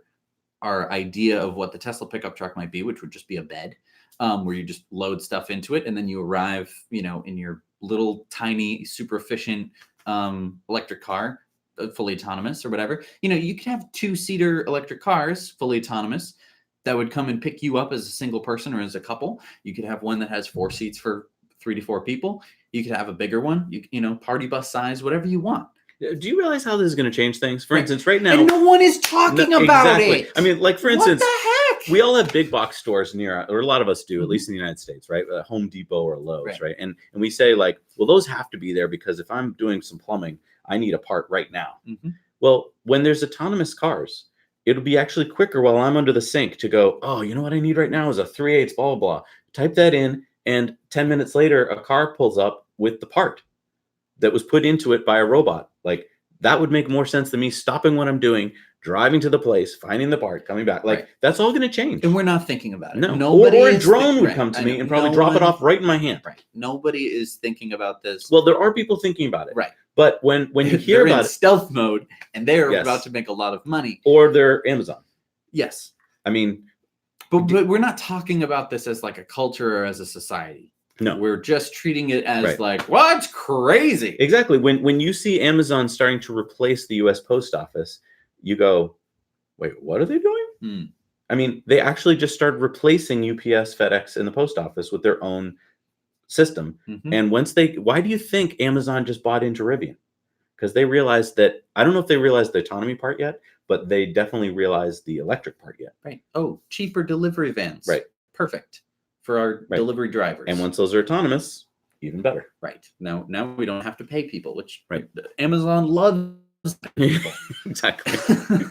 idea of what the Tesla pickup truck might be, which would just be a bed, where you just load stuff into it, and then you arrive, in your little tiny, super efficient electric car, fully autonomous or whatever. You can have 2-seater electric cars, fully autonomous, that would come and pick you up as a single person or as a couple. You could have one that has 4 seats for 3 to 4 people. You could have a bigger one, party bus size, whatever you want. Do you realize how this is going to change things? For instance, right now, and no one is talking about it. I mean, like for instance, what the heck? We all have big box stores near, or a lot of us do, at least in the United States, right? A Home Depot or Lowe's, right? And we say like, well, those have to be there because if I'm doing some plumbing, I need a part right now. Well, when there's autonomous cars, it'll be actually quicker while I'm under the sink to go, oh, you know what I need right now is a 3/8 blah, blah. Type that in, and 10 minutes later, a car pulls up with the part that was put into it by a robot. Like that would make more sense than me stopping what I'm doing, driving to the place, finding the part, coming back. Like that's all going to change. And we're not thinking about it. No. Or a drone would come to me and probably drop it off right in my hand. Right. Nobody is thinking about this. Well, there are people thinking about it. Right. But when you hear about it, stealth mode, and they're about to make a lot of money. Or they're Amazon. Yes. I mean, but we're not talking about this as like a culture or as a society. No, we're just treating it as like, well, it's crazy. Exactly. When you see Amazon starting to replace the U.S. Post Office, you go, wait, what are they doing? I mean, they actually just started replacing UPS, FedEx, and the post office with their own system. And why do you think Amazon just bought into Rivian? Because they realized that, I don't know if they realized the autonomy part yet, but they definitely realized the electric part yet. Right. Oh, cheaper delivery vans. Right. Perfect for our delivery drivers. And once those are autonomous, even better. Right. Now we don't have to pay people, which Amazon loves people. Exactly.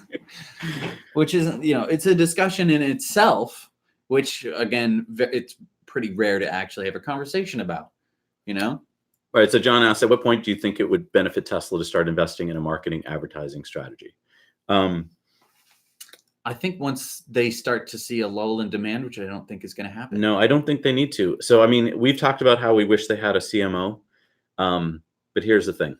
Which isn't, it's a discussion in itself, which again, it's pretty rare to actually have a conversation about, All right. So John asked, at what point do you think it would benefit Tesla to start investing in a marketing advertising strategy? I think once they start to see a lull in demand, which I don't think is going to happen. No, I don't think they need to. So, I mean, we've talked about how we wish they had a CMO. But here's the thing.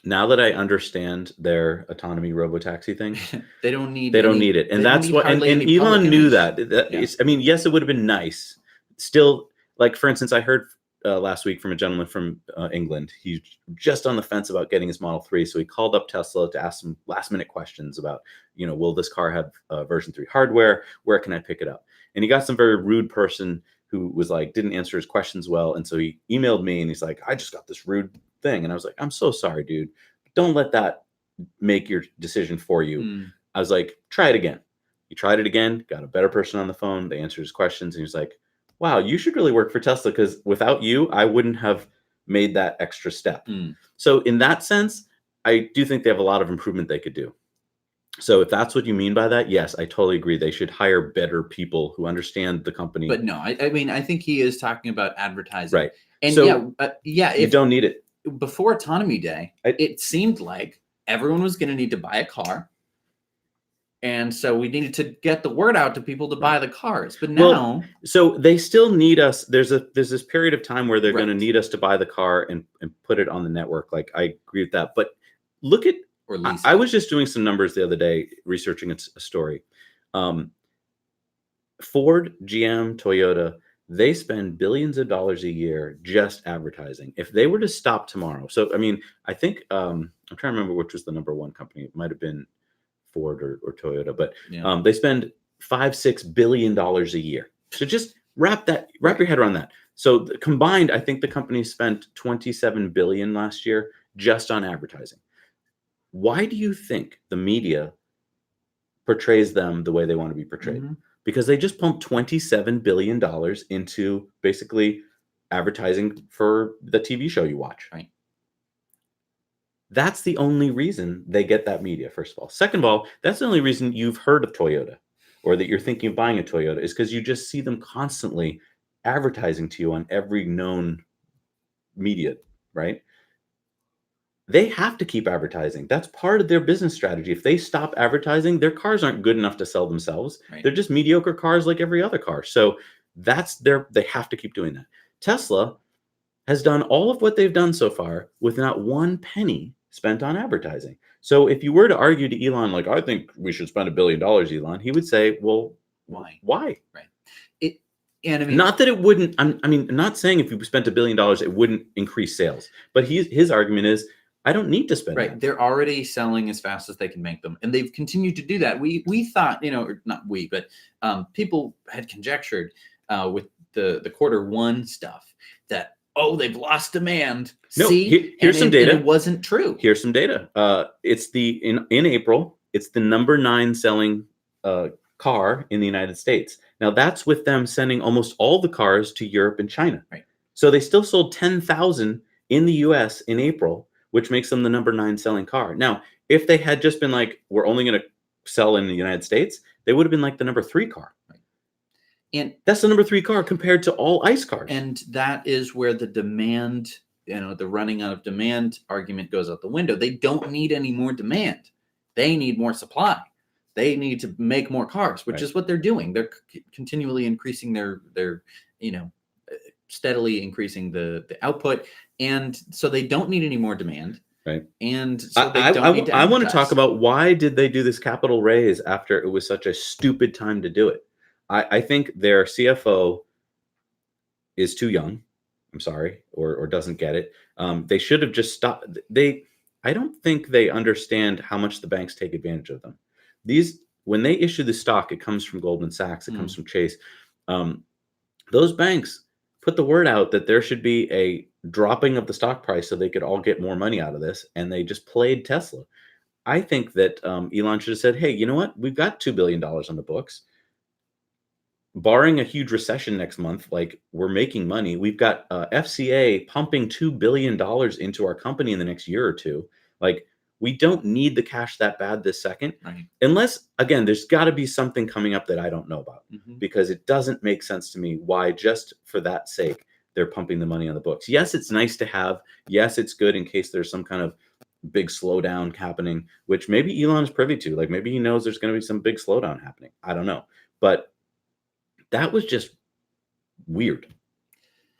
Now that I understand their autonomy robotaxi thing, they don't need it. And that's what, and Elon knew that. I mean, yes, it would have been nice. Still, like, for instance, I heard last week from a gentleman from England. He's just on the fence about getting his Model 3. So he called up Tesla to ask some last minute questions about, will this car have version 3 hardware? Where can I pick it up? And he got some very rude person who was like, didn't answer his questions well. And so he emailed me and he's like, I just got this rude thing. And I was like, I'm so sorry, dude. Don't let that make your decision for you. I was like, try it again. He tried it again, got a better person on the phone. They answered his questions. And he was like, wow, you should really work for Tesla, because without you, I wouldn't have made that extra step. So in that sense, I do think they have a lot of improvement they could do. So if that's what you mean by that, yes, I totally agree. They should hire better people who understand the company. But no, I mean, I think he is talking about advertising. Right. And so you don't need it. Before Autonomy Day, it seemed like everyone was going to need to buy a car. And so we needed to get the word out to people to buy the cars. But now, so they still need us. There's this period of time where they're going to need us to buy the car and put it on the network. Like, I agree with that. But look at or leasing? I was just doing some numbers the other day, researching a story. Ford, GM, Toyota, they spend billions of dollars a year just advertising. If they were to stop tomorrow, so I mean, I think I'm trying to remember which was the number one company. It might have been Ford or Toyota, but they spend $5-6 billion a year. So just wrap your head around that. So combined, I think the company spent 27 billion last year just on advertising. Why do you think the media portrays them the way they want to be portrayed? Mm-hmm. Because they just pumped $27 billion into basically advertising for the TV show you watch. Right. That's the only reason they get that media, first of all. Second of all, that's the only reason you've heard of Toyota or that you're thinking of buying a Toyota is because you just see them constantly advertising to you on every known media, right? They have to keep advertising. That's part of their business strategy. If they stop advertising, their cars aren't good enough to sell themselves. Right. They're just mediocre cars like every other car. So they have to keep doing that. Tesla has done all of what they've done so far with not one penny spent on advertising. So if you were to argue to Elon, like, I think we should spend $1 billion, Elon, he would say, well, why? Right. And I mean, not that it wouldn't, not saying if you spent $1 billion, it wouldn't increase sales. But his argument is, I don't need to spend that. They're already selling as fast as they can make them. And they've continued to do that. We thought, or not we, but people had conjectured with the Q1 stuff that, they've lost demand. No, see, here's some data. And it wasn't true. Here's some data. It's in April, it's the number 9 selling car in the United States. Now that's with them sending almost all the cars to Europe and China. Right. So they still sold 10,000 in the US in April, which makes them the number 9 selling car. Now, if they had just been like, we're only going to sell in the United States, they would have been like the number 3 car. Right. And that's the number 3 car compared to all ICE cars. And that is where the demand, the running out of demand argument goes out the window. They don't need any more demand. They need more supply. They need to make more cars, which is what they're doing. They're continually increasing their steadily increasing the output. And so they don't need any more demand. Right. And so they don't need to I want to talk about why did they do this capital raise after it was such a stupid time to do it. I think their CFO is too young. I'm sorry, or doesn't get it. They should have just stopped. I don't think they understand how much the banks take advantage of them. When they issue the stock, it comes from Goldman Sachs, it comes from Chase. Those banks put the word out that there should be a dropping of the stock price so they could all get more money out of this, and they just played Tesla. I think that Elon should have said, hey, you know what? We've got $2 billion on the books. Barring a huge recession next month, like, we're making money. We've got FCA pumping $2 billion into our company in the next year or two. Like, we don't need the cash that bad this second. Right. Unless, again, there's got to be something coming up that I don't know about, because it doesn't make sense to me why just for that sake they're pumping the money on the books. Yes, it's nice to have. Yes, it's good in case there's some kind of big slowdown happening, which maybe Elon is privy to. Like, maybe he knows there's going to be some big slowdown happening. I don't know. But that was just weird.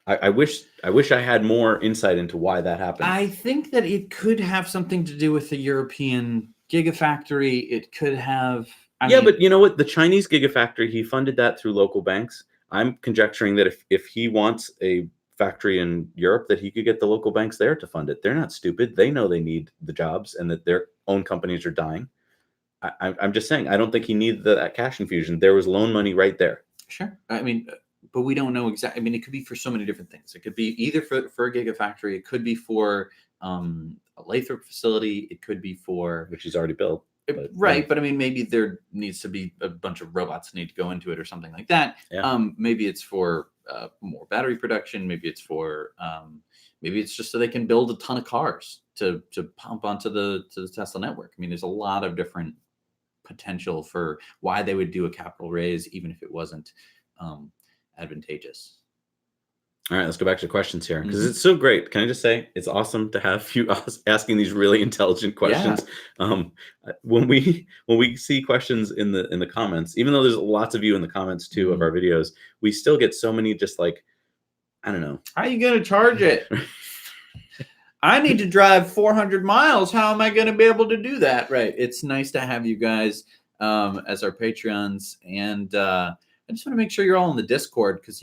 I wish I had more insight into why that happened. I think that it could have something to do with the European Gigafactory. It could have. But you know what? The Chinese Gigafactory, he funded that through local banks. I'm conjecturing that if he wants a factory in Europe, that he could get the local banks there to fund it. They're not stupid. They know they need the jobs and that their own companies are dying. I'm just saying, I don't think he needed that cash infusion. There was loan money right there. Sure. But we don't know exactly. It could be for so many different things. It could be either for a gigafactory. It could be for a Lathrop facility. It could be for, which he's already built. Right. But maybe there needs to be a bunch of robots that need to go into it or something like that. Yeah. Maybe it's for more battery production. Maybe it's for maybe it's just so they can build a ton of cars to pump onto the Tesla network. There's a lot of different potential for why they would do a capital raise, even if it wasn't advantageous. All right, let's go back to questions here, because it's so great. Can I just say it's awesome to have you asking these really intelligent questions. Yeah. When we see questions in the comments, even though there's lots of you in the comments too of our videos, we still get so many just like, I don't know. How are you going to charge it? I need to drive 400 miles. How am I going to be able to do that? Right. It's nice to have you guys as our Patreons. And I just want to make sure you're all in the Discord because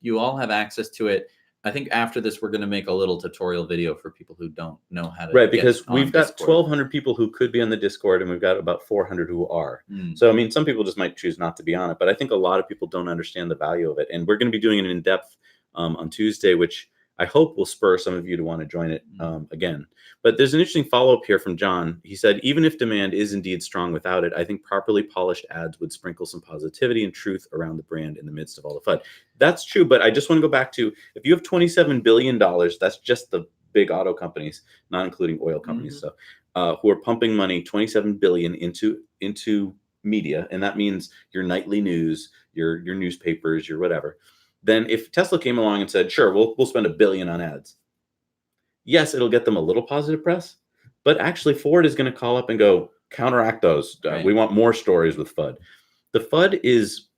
you all have access to it. I think after this, we're going to make a little tutorial video for people who don't know how to. Right, because we've got Discord. 1,200 people who could be on the Discord, and we've got about 400 who are. So, I mean, some people just might choose not to be on it, but I think a lot of people don't understand the value of it. And we're going to be doing it in depth on Tuesday, which I hope will spur some of you to want to join it again. But there's an interesting follow-up here from John. He said, even if demand is indeed strong without it, I think properly polished ads would sprinkle some positivity and truth around the brand in the midst of all the FUD. That's true, but I just want to go back to, if you have $27 billion, that's just the big auto companies, not including oil companies, so who are pumping money, 27 billion into media, and that means your nightly news, your newspapers, your whatever. Then if Tesla came along and said, sure, we'll spend $1 billion on ads. Yes, it'll get them a little positive press, but actually Ford is going to call up and go, counteract those. Right. We want more stories with FUD. The FUD is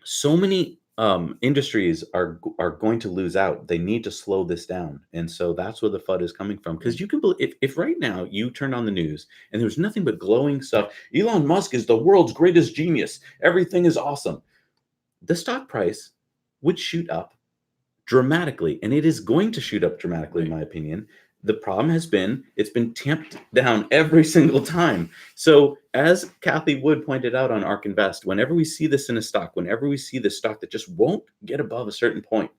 so many industries are going to lose out. They need to slow this down. And so that's where the FUD is coming from. Because you can believe, if right now you turned on the news and there's nothing but glowing stuff, Elon Musk is the world's greatest genius, everything is awesome, the stock price would shoot up dramatically, and it is going to shoot up dramatically, in my opinion. The problem has been it's been tamped down every single time. So as Kathy Wood pointed out on ARK Invest, whenever we see this in a stock, whenever we see this stock that just won't get above a certain point,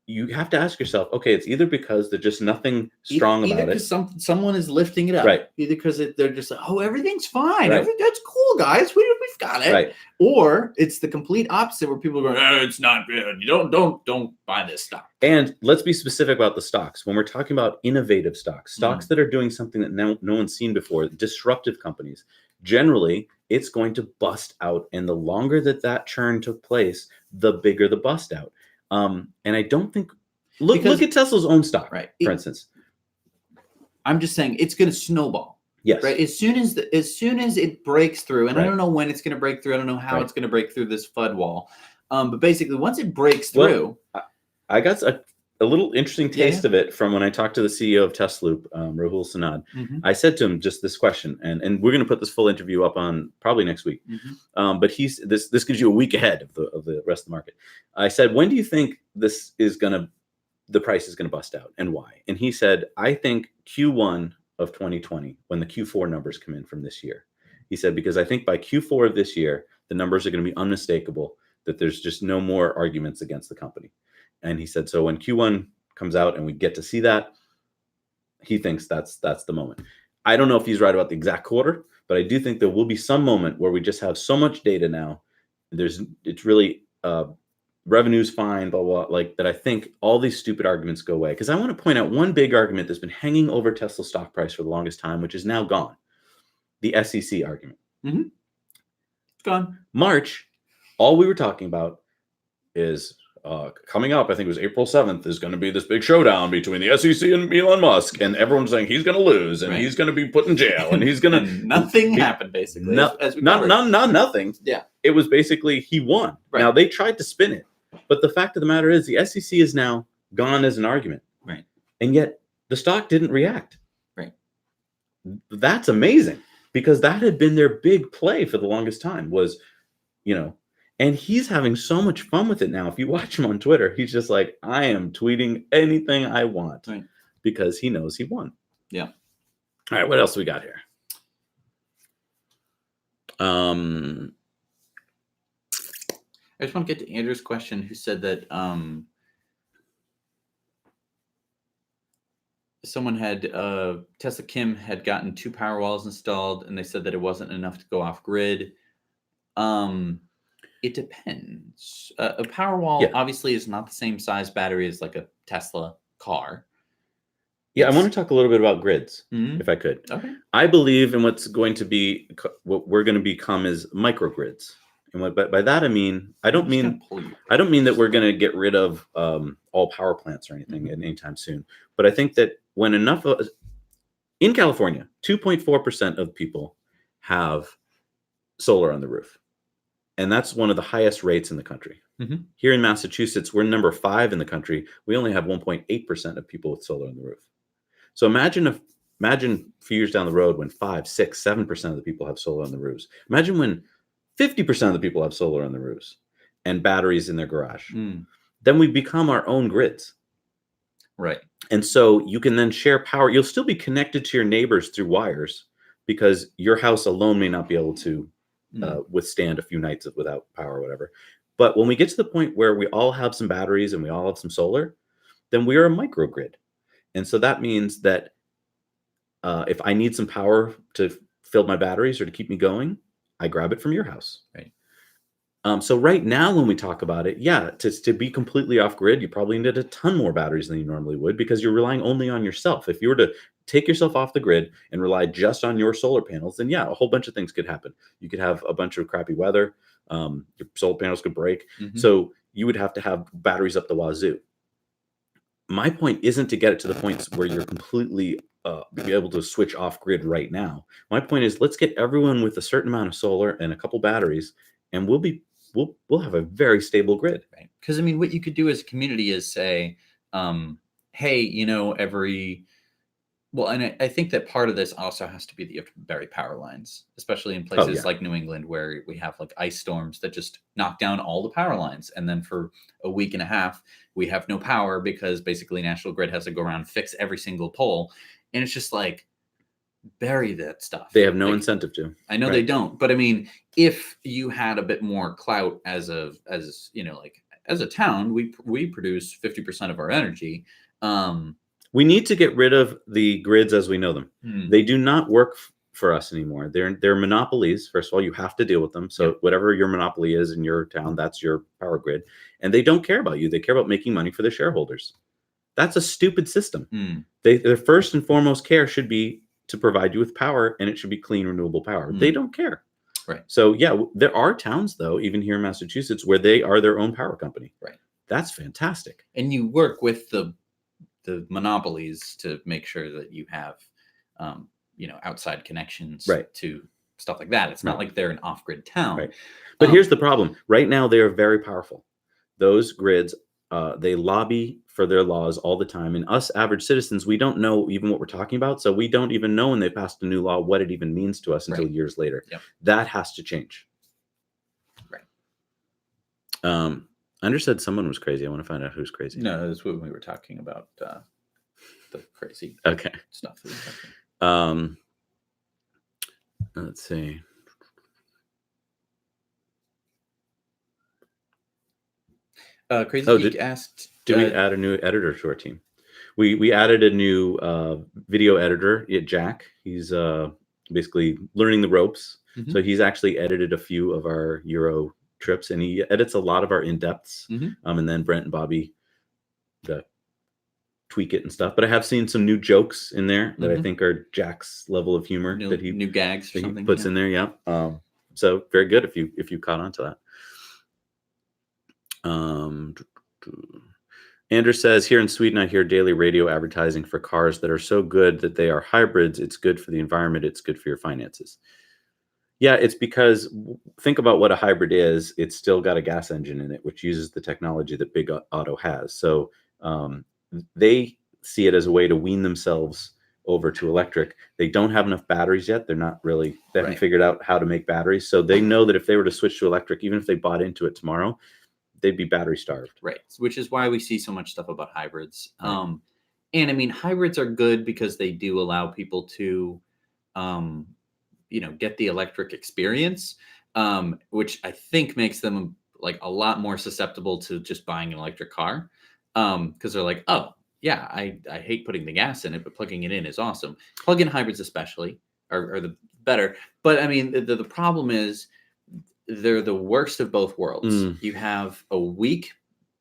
you have to ask yourself, okay, it's either because there's just nothing strong about it. Someone is lifting it up. Right. Either because they're just like, oh, everything's fine. Right. That's cool, guys. We've got it. Right. Or it's the complete opposite where people are going, it's not good. You don't buy this stock. And let's be specific about the stocks. When we're talking about innovative stocks that are doing something that no one's seen before, disruptive companies, generally it's going to bust out. And the longer that churn took place, the bigger the bust out. And I don't think look at Tesla's own stock, right? For instance. I'm just saying it's going to snowball. Yes. Right. As soon as it breaks through, and right. I don't know when it's going to break through. I don't know how it's going to break through this FUD wall. But basically, once it breaks through, I got a little interesting taste of it from when I talked to the CEO of Tesloop, Rahul Sanad. I said to him just this question, and we're going to put this full interview up on probably next week. But this gives you a week ahead of the rest of the market. I said, when do you think the price is going to bust out, and why? And he said, I think Q1 of 2020, when the Q4 numbers come in from this year. He said, because I think by Q4 of this year, the numbers are going to be unmistakable, that there's just no more arguments against the company. And he said, so when Q1 comes out and we get to see that, he thinks that's the moment. I don't know if he's right about the exact quarter, but I do think there will be some moment where we just have so much data now. It's really revenue's fine, blah, blah, like that. I think all these stupid arguments go away. Because I want to point out one big argument that's been hanging over Tesla's stock price for the longest time, which is now gone. The SEC argument. It's gone. March, all we were talking about is coming up, I think it was April 7th, is going to be this big showdown between the SEC and Elon Musk. And everyone's saying he's going to lose and he's going to be put in jail and he's going to... Nothing happened, basically. Nothing. Yeah. It was basically he won. Right. Now, they tried to spin it. But the fact of the matter is the SEC is now gone as an argument. Right. And yet the stock didn't react. Right. That's amazing, because that had been their big play for the longest time was, and he's having so much fun with it now. If you watch him on Twitter, he's just like, I am tweeting anything I want because he knows he won. Yeah. All right. What else we got here? I just want to get to Andrew's question, who said that someone had Tesla Kim had gotten 2 Powerwalls installed, and they said that it wasn't enough to go off grid. It depends. A Powerwall obviously is not the same size battery as like a Tesla car. Yeah, I want to talk a little bit about grids, if I could. Okay. I believe in what we're going to become is microgrids. And by that I mean, I don't mean that we're going to get rid of all power plants or anything anytime soon. But I think that when in California, 2.4% of people have solar on the roof. And that's one of the highest rates in the country. Mhm. Here in Massachusetts, we're number 5 in the country. We only have 1.8% of people with solar on the roof. So imagine a few years down the road when 5, 6, 7% of the people have solar on the roofs. Imagine when 50% of the people have solar on the roofs and batteries in their garage. Mm. Then we become our own grids. Right. And so you can then share power. You'll still be connected to your neighbors through wires because your house alone may not be able to withstand a few nights without power or whatever. But when we get to the point where we all have some batteries and we all have some solar, then we are a microgrid. And so that means that if I need some power to fill my batteries or to keep me going, I grab it from your house. Right. So right now, when we talk about it, yeah, to be completely off grid, you probably need a ton more batteries than you normally would because you're relying only on yourself. If you were to take yourself off the grid and rely just on your solar panels, then yeah, a whole bunch of things could happen. You could have a bunch of crappy weather. Your solar panels could break. Mhm. So you would have to have batteries up the wazoo. My point isn't to get it to the point where you're completely be able to switch off grid right now. My point is let's get everyone with a certain amount of solar and a couple batteries, and we'll have a very stable grid. Right. Because I mean, what you could do as a community is say, hey, you know, and I think that part of this also has to be that you have to bury power lines, especially in places yeah. like New England where we have like ice storms that just knock down all the power lines. And then for a week and a half, we have no power because basically National Grid has to go around and fix every single pole. And it's just like, bury that stuff. They have no Like, incentive to. I know they don't, but I mean, if you had a bit more clout as you know, like as a town, we produce 50% of our energy. We need to get rid of the grids as we know them. They do not work for us anymore. They're monopolies. First of all, you have to deal with them. So whatever your monopoly is in your town, that's your power grid. And they don't care about you. They care about making money for their shareholders. That's a stupid system. Their first and foremost care should be to provide you with power, and it should be clean, renewable power. They don't care. Right. So yeah, there are towns though, even here in Massachusetts, where they are their own power company. Right. That's fantastic. And you work with the monopolies to make sure that you have, you know, outside connections to stuff like that. It's not like they're an off-grid town. Right. But here's the problem. Right now, they are very powerful. Those grids, they lobby for their laws all the time. And us average citizens, we don't know even what we're talking about. So we don't even know when they passed a new law what it even means to us until years later. Yep. That has to change. Right. Under said someone was crazy. I want to find out who's crazy. No, that's when we were talking about the crazy stuff. Let's see. Crazy Geek asked, did we add a new editor to our team? We added a new video editor, Jack. He's basically learning the ropes. Mm-hmm. So he's actually edited a few of our Euro trips, and he edits a lot of our in-depths. Mm-hmm. And then Brent and Bobby tweak it and stuff. But I have seen some new jokes in there that I think are Jack's level of humor that he new gags or something he puts in there. Yeah. So very good if you caught on to that. Andrew says, here in Sweden, I hear daily radio advertising for cars that are so good that they are hybrids. It's good for the environment. It's good for your finances. Yeah, it's because think about what a hybrid is. It's still got a gas engine in it, which uses the technology that Big Auto has. So they see it as a way to wean themselves over to electric. They don't have enough batteries yet. They haven't figured out how to make batteries. So they know that if they were to switch to electric, even if they bought into it tomorrow, they'd be battery starved. Right. Which is why we see so much stuff about hybrids. Right. And I mean, hybrids are good because they do allow people to, you know, get the electric experience, which I think makes them like a lot more susceptible to just buying an electric car. Because they're like, oh, yeah, I hate putting the gas in it, but plugging it in is awesome. Plug-in hybrids especially are the better. But I mean, the problem is they're the worst of both worlds. You have a weak,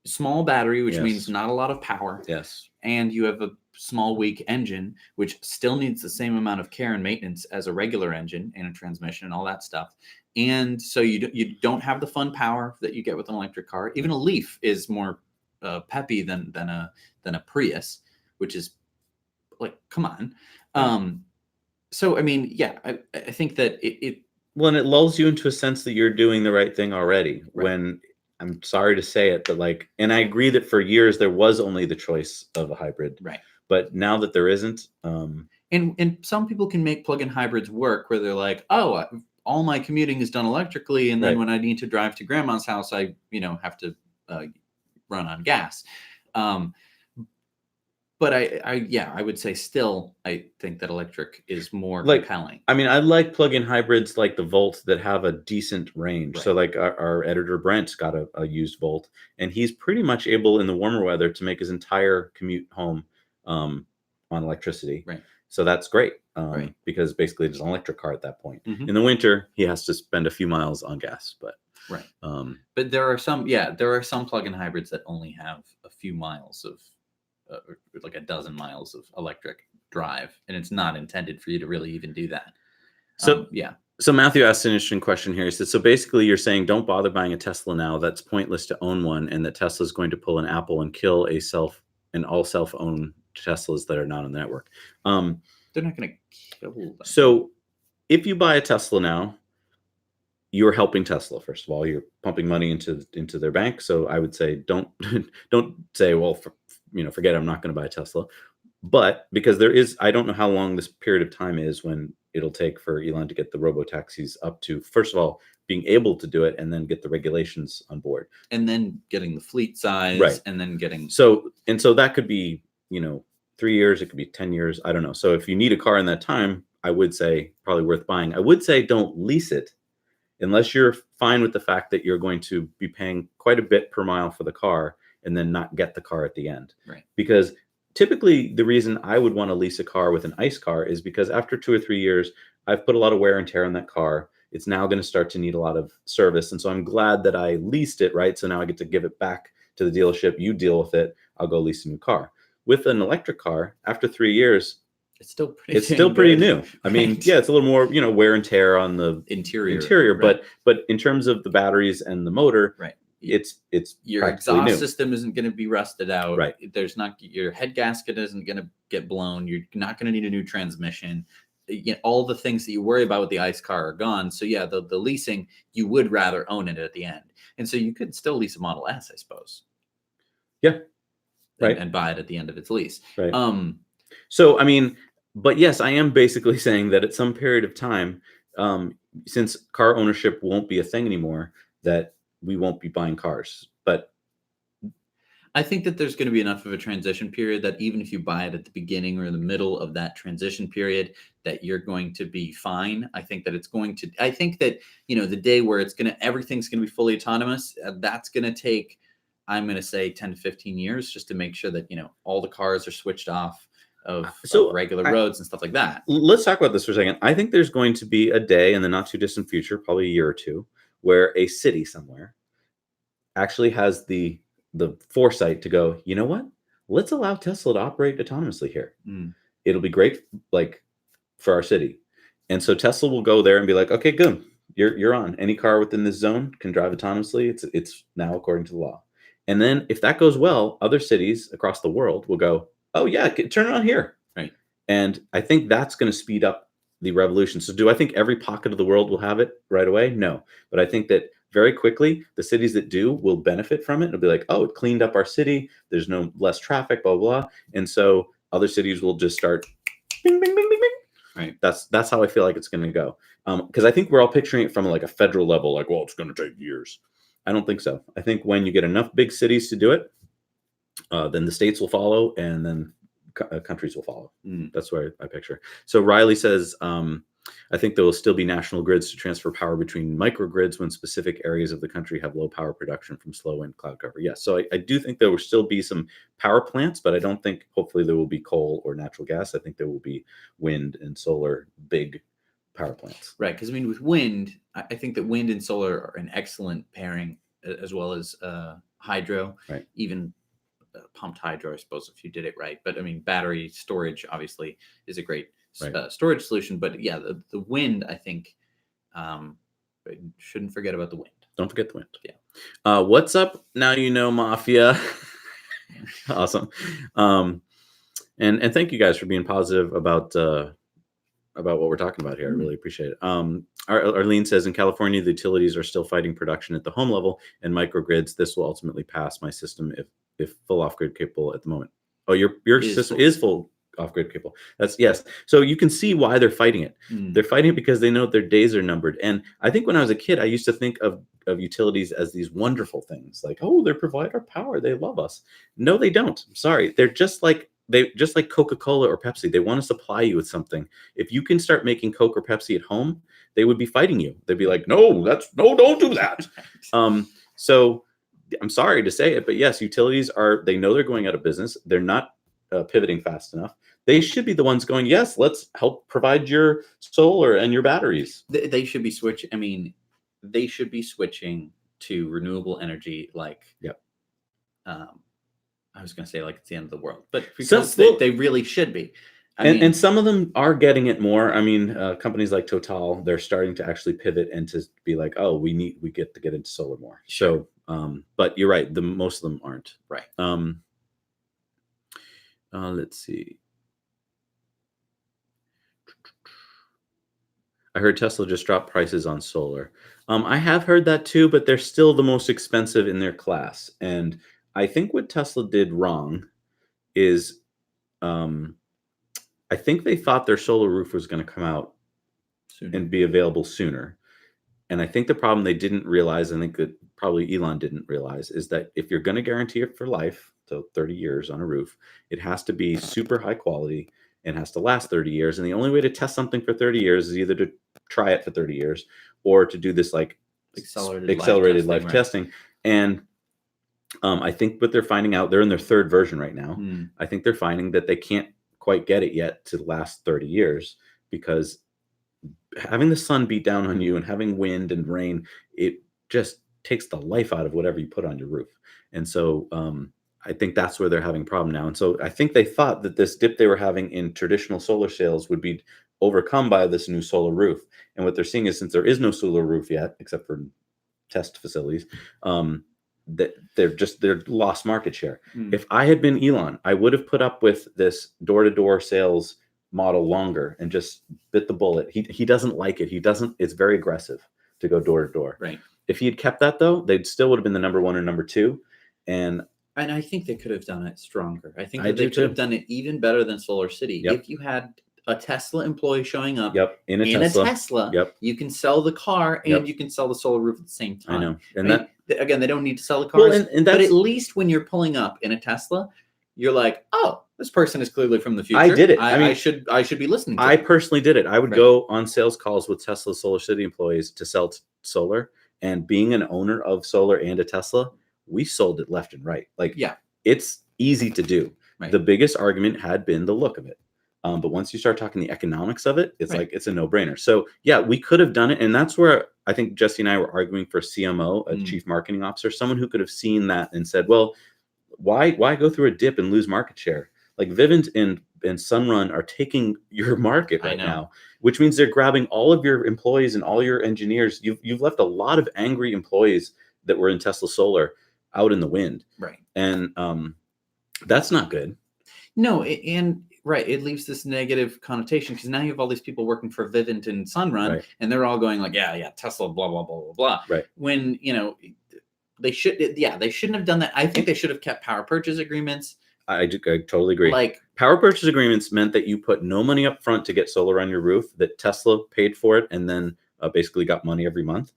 small battery, which means not a lot of power. Yes. And you have a small, weak engine, which still needs the same amount of care and maintenance as a regular engine and a transmission and all that stuff. And so you don't have the fun power that you get with an electric car. Even a Leaf is more peppy than a Prius, which is like, come on. So I mean, yeah, I think that it Well, and it lulls you into a sense that you're doing the right thing already. Right. When I'm sorry to say it, but like, and I agree that for years there was only the choice of a hybrid, Right. but now that there isn't, And some people can make plug-in hybrids work where they're like, oh, all my commuting is done electrically, and then Right. when I need to drive to grandma's house, I have to run on gas. But I would say still, I think that electric is more like, compelling. I mean, I like plug-in hybrids like the Volt that have a decent range. Right. So like our editor Brent's got a used Volt, and he's pretty much able in the warmer weather to make his entire commute home on electricity. Right. So that's great, Right. because basically it's an electric car at that point. Mhm. In the winter, he has to spend a few miles on gas, but Right. But there are some plug-in hybrids that only have a few miles of, or like a dozen miles of electric drive, and it's not intended for you to really even do that. So yeah. So Matthew asked an interesting question here. He said, so basically you're saying don't bother buying a Tesla now. That's pointless to own one, and that Tesla's going to pull an Apple and kill all self-owned Teslas that are not on the network. They're not going to kill them. So if you buy a Tesla now, you're helping Tesla. First of all, you're pumping money into their bank. So I would say don't say, well, forget it, I'm not going to buy a Tesla. But because I don't know how long this period of time is when it'll take for Elon to get the robo taxis up to, first of all, being able to do it, and then get the regulations on board, and then getting the fleet size, right? And then getting so that could be 3 years, it could be 10 years, I don't know. So if you need a car in that time, I would say probably worth buying. I would say don't lease it unless you're fine with the fact that you're going to be paying quite a bit per mile for the car and then not get the car at the end, right? Because typically the reason I would want to lease a car with an ICE car is because after 2 or 3 years, I've put a lot of wear and tear on that car. It's now going to start to need a lot of service. And so I'm glad that I leased it, right? So now I get to give it back to the dealership. You deal with it. I'll go lease a new car. With an electric car, after 3 years, it's still pretty good. New. I mean, right? Yeah, it's a little more, wear and tear on the interior, right. but in terms of the batteries and the motor, right. It's your exhaust new. system isn't going to be rusted out. Right. There's not, your head gasket isn't going to get blown. You're not going to need a new transmission. All the things that you worry about with the ICE car are gone. So yeah, the leasing, you would rather own it at the end, and so you could still lease a Model S, I suppose. Yeah. Right. And buy it at the end of its lease. Right. So I mean, but yes, I am basically saying that at some period of time, since car ownership won't be a thing anymore, that we won't be buying cars. But I think that there's going to be enough of a transition period that even if you buy it at the beginning or in the middle of that transition period, that you're going to be fine. I think that the day where everything's going to be fully autonomous, that's going to take, I'm going to say 10 to 15 years just to make sure that, all the cars are switched off of regular roads and stuff like that. Let's talk about this for a second. I think there's going to be a day in the not too distant future, probably a year or two, where a city somewhere actually has the foresight to go, you know what? Let's allow Tesla to operate autonomously here. It'll be great, like, for our city. And so Tesla will go there and be like, okay, good. You're on. Any car within this zone can drive autonomously. It's now according to the law. And then if that goes well, other cities across the world will go, oh yeah, turn it on here. Right. And I think that's going to speed up the revolution. So do I think every pocket of the world will have it right away? No. But I think that very quickly, the cities that do will benefit from it. It'll be like, oh, it cleaned up our city. There's no less traffic, blah, blah, blah. And so other cities will just start bing, bing, bing, bing, bing. Right. That's how I feel like it's going to go. Because I think we're all picturing it from like a federal level, like, well, it's going to take years. I don't think so. I think when you get enough big cities to do it, then the states will follow, and then countries will follow. That's where I picture. So Riley says, I think there will still be national grids to transfer power between microgrids when specific areas of the country have low power production from slow wind cloud cover. Yes, so I do think there will still be some power plants, but I don't think hopefully there will be coal or natural gas. I think there will be wind and solar, big power plants. Right, because I mean, with wind, I think that wind and solar are an excellent pairing, as well as hydro. Right. Even pumped hydro, I suppose, if you did it right. But I mean, battery storage obviously is a great storage solution. But yeah, the wind, I think, shouldn't forget about the wind. Don't forget the wind. Yeah. What's up now? Mafia. Awesome. And thank you guys for being positive about about what we're talking about here. I really appreciate it. Arlene says, in California, the utilities are still fighting production at the home level and microgrids. This will ultimately pass my system if full off-grid capable at the moment. Oh, your system is full off-grid capable. That's yes. So you can see why they're fighting it. They're fighting it because they know their days are numbered. And I think when I was a kid, I used to think of utilities as these wonderful things, like, oh, they provide our power, they love us. No, they don't. I'm sorry. They're just like Coca-Cola or Pepsi. They want to supply you with something. If you can start making Coke or Pepsi at home, they would be fighting you. They'd be like, no, don't do that. So I'm sorry to say it, but yes, utilities they know they're going out of business. They're not pivoting fast enough. They should be the ones going, yes, let's help provide your solar and your batteries. They should be switching. I mean, they should be switching to renewable energy. Like, I was going to say like it's the end of the world, but because they really should be. And some of them are getting it more. I mean, companies like Total, they're starting to actually pivot and to be like, oh, we get to get into solar more. Sure. So, but you're right. Most of them aren't. Right. Let's see. I heard Tesla just dropped prices on solar. I have heard that too, but they're still the most expensive in their class. And I think what Tesla did wrong is, I think they thought their solar roof was going to come out sooner and be available sooner. And I think the problem they didn't realize, I think that probably Elon didn't realize, is that if you're going to guarantee it for life, so 30 years on a roof, it has to be super high quality and has to last 30 years. And the only way to test something for 30 years is either to try it for 30 years or to do this like accelerated life testing. And I think what they're finding out, they're in their third version right now. I think they're finding that they can't quite get it yet to last 30 years because having the sun beat down on you and having wind and rain, it just takes the life out of whatever you put on your roof. And so I think that's where they're having a problem now. And so I think they thought that this dip they were having in traditional solar sales would be overcome by this new solar roof. And what they're seeing is, since there is no solar roof yet, except for test facilities, that they're lost market share. If I had been Elon, I would have put up with this door-to-door sales model longer and just bit the bullet. He doesn't like it. It's very aggressive to go door to door. Right. If he had kept that though, they'd still would have been the number one or number two. And I think they could have done it stronger. I think they could have done it even better than Solar City. Yep. If you had a Tesla employee showing up in a Tesla, you can sell the car and you can sell the solar roof at the same time. I know. And again, they don't need to sell the cars, but at least when you're pulling up in a Tesla, you're like, oh, this person is clearly from the future. I did it. I should be listening to I personally did it. I would go on sales calls with Tesla Solar City employees to sell solar. And being an owner of solar and a Tesla, we sold it left and right. Like, it's easy to do. Right. The biggest argument had been the look of it. But once you start talking the economics of it, it's like, it's a no-brainer. So yeah, we could have done it. And that's where I think Jesse and I were arguing for CMO, a chief marketing officer, someone who could have seen that and said, well, why go through a dip and lose market share? Like Vivint and Sunrun are taking your market right now, which means they're grabbing all of your employees and all your engineers. You've left a lot of angry employees that were in Tesla Solar out in the wind. Right. And that's not good. No, it leaves this negative connotation because now you have all these people working for Vivint and Sunrun, and they're all going like, yeah, Tesla, blah, blah, blah, blah, blah. Right. When, they shouldn't have done that. I think they should have kept power purchase agreements. I totally agree. Like, power purchase agreements meant that you put no money up front to get solar on your roof, that Tesla paid for it and then basically got money every month.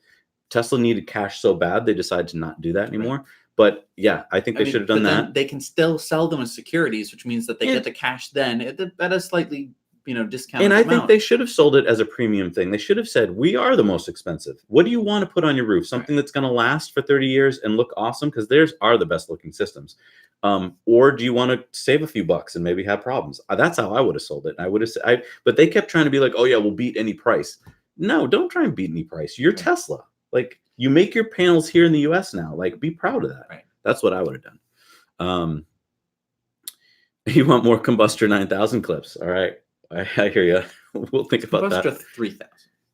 Tesla needed cash so bad, they decided to not do that anymore. Right. But yeah, I think they should have done that. They can still sell them as securities, which means that they get the cash then at a slightly discounted And I amount. think they should have sold it as a premium thing. They should have said, we are the most expensive. What do you want to put on your roof? Something that's going to last for 30 years and look awesome? Because theirs are the best looking systems. Or do you want to save a few bucks and maybe have problems? That's how I would have sold it. I would have said, but they kept trying to be like, oh yeah, we'll beat any price. No, don't try and beat any price. You're Tesla. Like, you make your panels here in the US now. Like, be proud of that. Right. That's what I would have done. You want more Combustor 9000 clips. All right. I hear you. We'll think about that. Combustor 3000.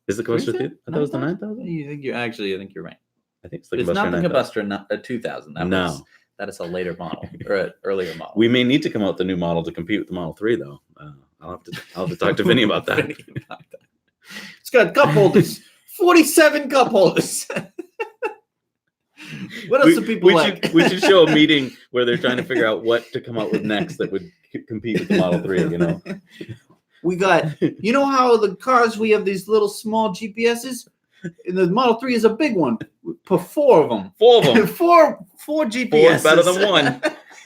Is the Combustor 3000? I thought it was the 9000. I think you're right. I think it's not the Combustor 2000. That is a later model or an earlier model. We may need to come out with the new model to compete with the Model 3, though. I'll have to talk to Vinny about that. It's got cup holders. 47 cup holders. What else do people like? We should show a meeting where they're trying to figure out what to come up with next that would compete with the Model 3, you know? We got, you know how the cars, we have these little small GPSs? And the Model 3 is a big one. We put 4 of them. 4 of them. four GPSs. 4 is better than 1.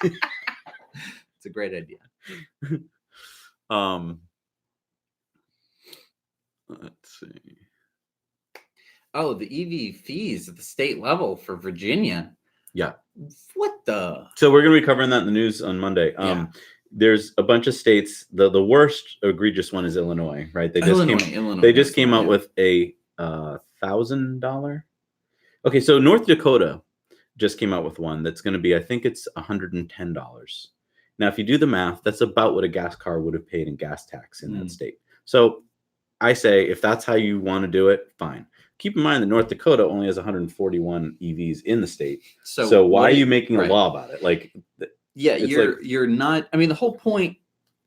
It's a great idea. Let's see. Oh, the EV fees at the state level for Virginia. Yeah. What the? So we're going to be covering that in the news on Monday. There's a bunch of states. The worst egregious one is Illinois, right? They just came out with a $1,000. Okay, so North Dakota just came out with one that's going to be, I think it's $110. Now, if you do the math, that's about what a gas car would have paid in gas tax in that state. So I say, if that's how you want to do it, fine. Keep in mind that North Dakota only has 141 EVs in the state. So why are you making a law about it? Like, yeah, you're not. I mean, the whole point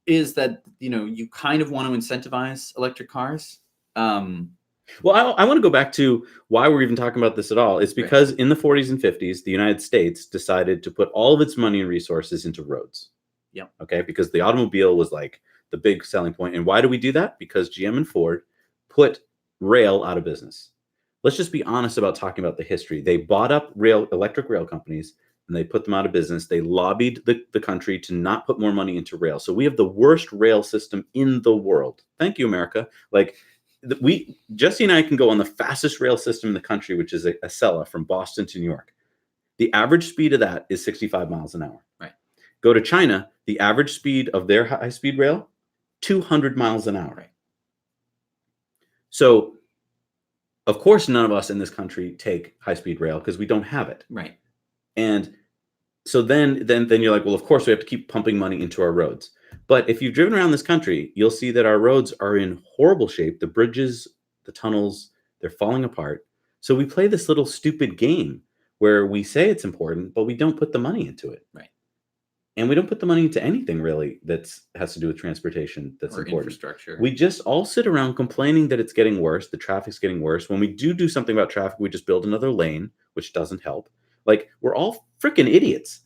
is that, you know, you kind of want to incentivize electric cars. Well, I want to go back to why we're even talking about this at all. It's because in the 40s and 50s, the United States decided to put all of its money and resources into roads. Yep. Okay, because the automobile was like the big selling point. And why do we do that? Because GM and Ford put rail out of business. Let's just be honest about talking about the history. They bought up electric rail companies and they put them out of business. They lobbied the country to not put more money into rail. So we have the worst rail system in the world. Thank you, America. Like, Jesse and I can go on the fastest rail system in the country, which is a Acela from Boston to New York. The average speed of that is 65 miles an hour. Right. Go to China, the average speed of their high-speed rail, 200 miles an hour. Right. So, of course, none of us in this country take high-speed rail because we don't have it. Right. And so then you're like, well, of course, we have to keep pumping money into our roads. But if you've driven around this country, you'll see that our roads are in horrible shape. The bridges, the tunnels, they're falling apart. So we play this little stupid game where we say it's important, but we don't put the money into it. Right. And we don't put the money into anything really that has to do with transportation that's important. Infrastructure. We just all sit around complaining that it's getting worse. The traffic's getting worse. When we do something about traffic, we just build another lane, which doesn't help. Like, we're all freaking idiots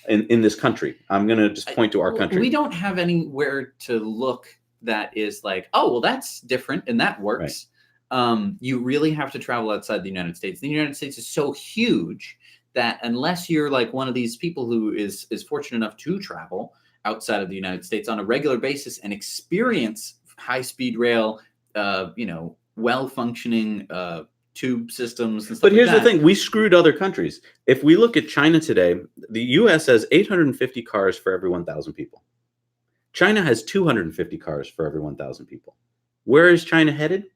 in this country. I'm going to just point to our country. We don't have anywhere to look that is like, oh, well, that's different and that works. Right. You really have to travel outside the United States. The United States is so huge that unless you're like one of these people who is fortunate enough to travel outside of the United States on a regular basis and experience high-speed rail, well-functioning tube systems and stuff. But here's the thing, we screwed other countries. If we look at China today, the US has 850 cars for every 1,000 people. China has 250 cars for every 1,000 people. Where is China headed?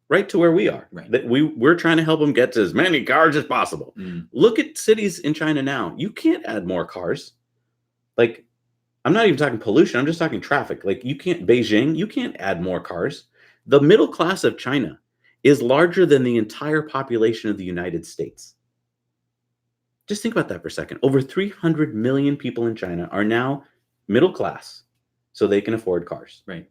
Right to where we are. Right. That we're trying to help them get to as many cars as possible. Look at cities in China now. You can't add more cars. Like, I'm not even talking pollution. I'm just talking traffic. Like, Beijing, you can't add more cars. The middle class of China is larger than the entire population of the United States. Just think about that for a second. Over 300 million people in China are now middle class, so they can afford cars. Right.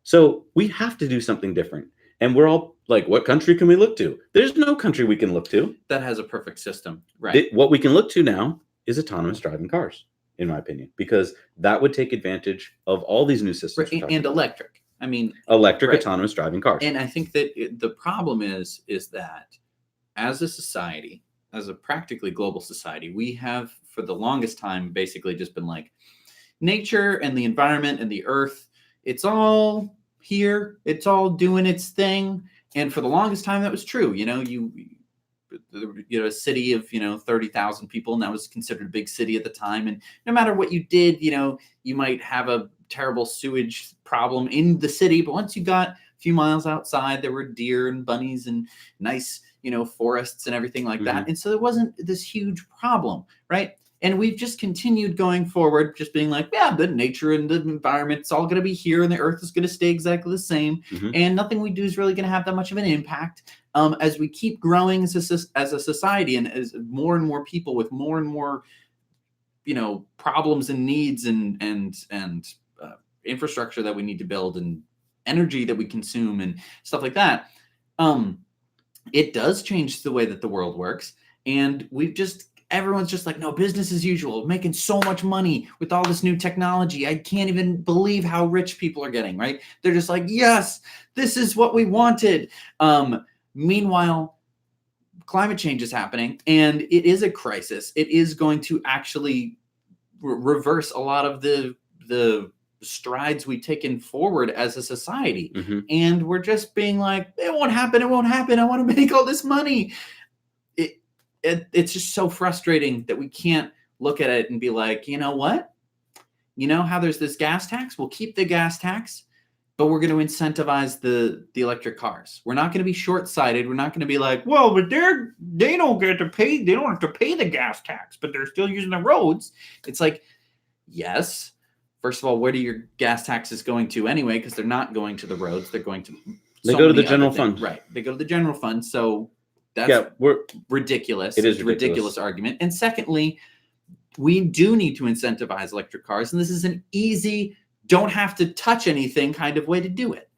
So we have to do something different. And we're all like, what country can we look to? There's no country we can look to that has a perfect system. Right. What we can look to now is autonomous driving cars, in my opinion, because that would take advantage of all these new systems. Right. And electric. I mean, electric autonomous driving cars. And I think that the problem is that as a society, as a practically global society, we have for the longest time basically just been like, nature and the environment and the earth, it's all here, it's all doing its thing. And for the longest time that was true. You know, a city of 30,000 people, and that was considered a big city at the time. And no matter what you did, you might have a terrible sewage problem in the city, but once you got a few miles outside, there were deer and bunnies and nice forests and everything like that. And so there wasn't this huge problem, right? And we've just continued going forward, just being like, yeah, the nature and the environment, it's all going to be here, and the earth is going to stay exactly the same. And nothing we do is really going to have that much of an impact. As we keep growing as a society, and as more and more people with more and more, problems and needs and infrastructure that we need to build and energy that we consume and stuff like that, it does change the way that the world works. And everyone's just like, no, business as usual, making so much money with all this new technology. I can't even believe how rich people are getting, right? They're just like, yes, this is what we wanted. Meanwhile, climate change is happening, and it is a crisis. It is going to actually reverse a lot of the strides we've taken forward as a society. Mm-hmm. And we're just being like, it won't happen. It won't happen. I want to make all this money. It's just so frustrating that we can't look at it and be like, you know what? You know how there's this gas tax? We'll keep the gas tax, but we're going to incentivize the electric cars. We're not going to be short-sighted. We're not going to be like, well, but they don't get to pay. They don't have to pay the gas tax, but they're still using the roads. It's like, yes. First of all, where do your gas taxes going to anyway? Because they're not going to the roads. They're going to they go to the general fund. Right. They go to the general fund. So that's ridiculous. It is a ridiculous argument. And secondly, we do need to incentivize electric cars. And this is an easy, don't have to touch anything kind of way to do it.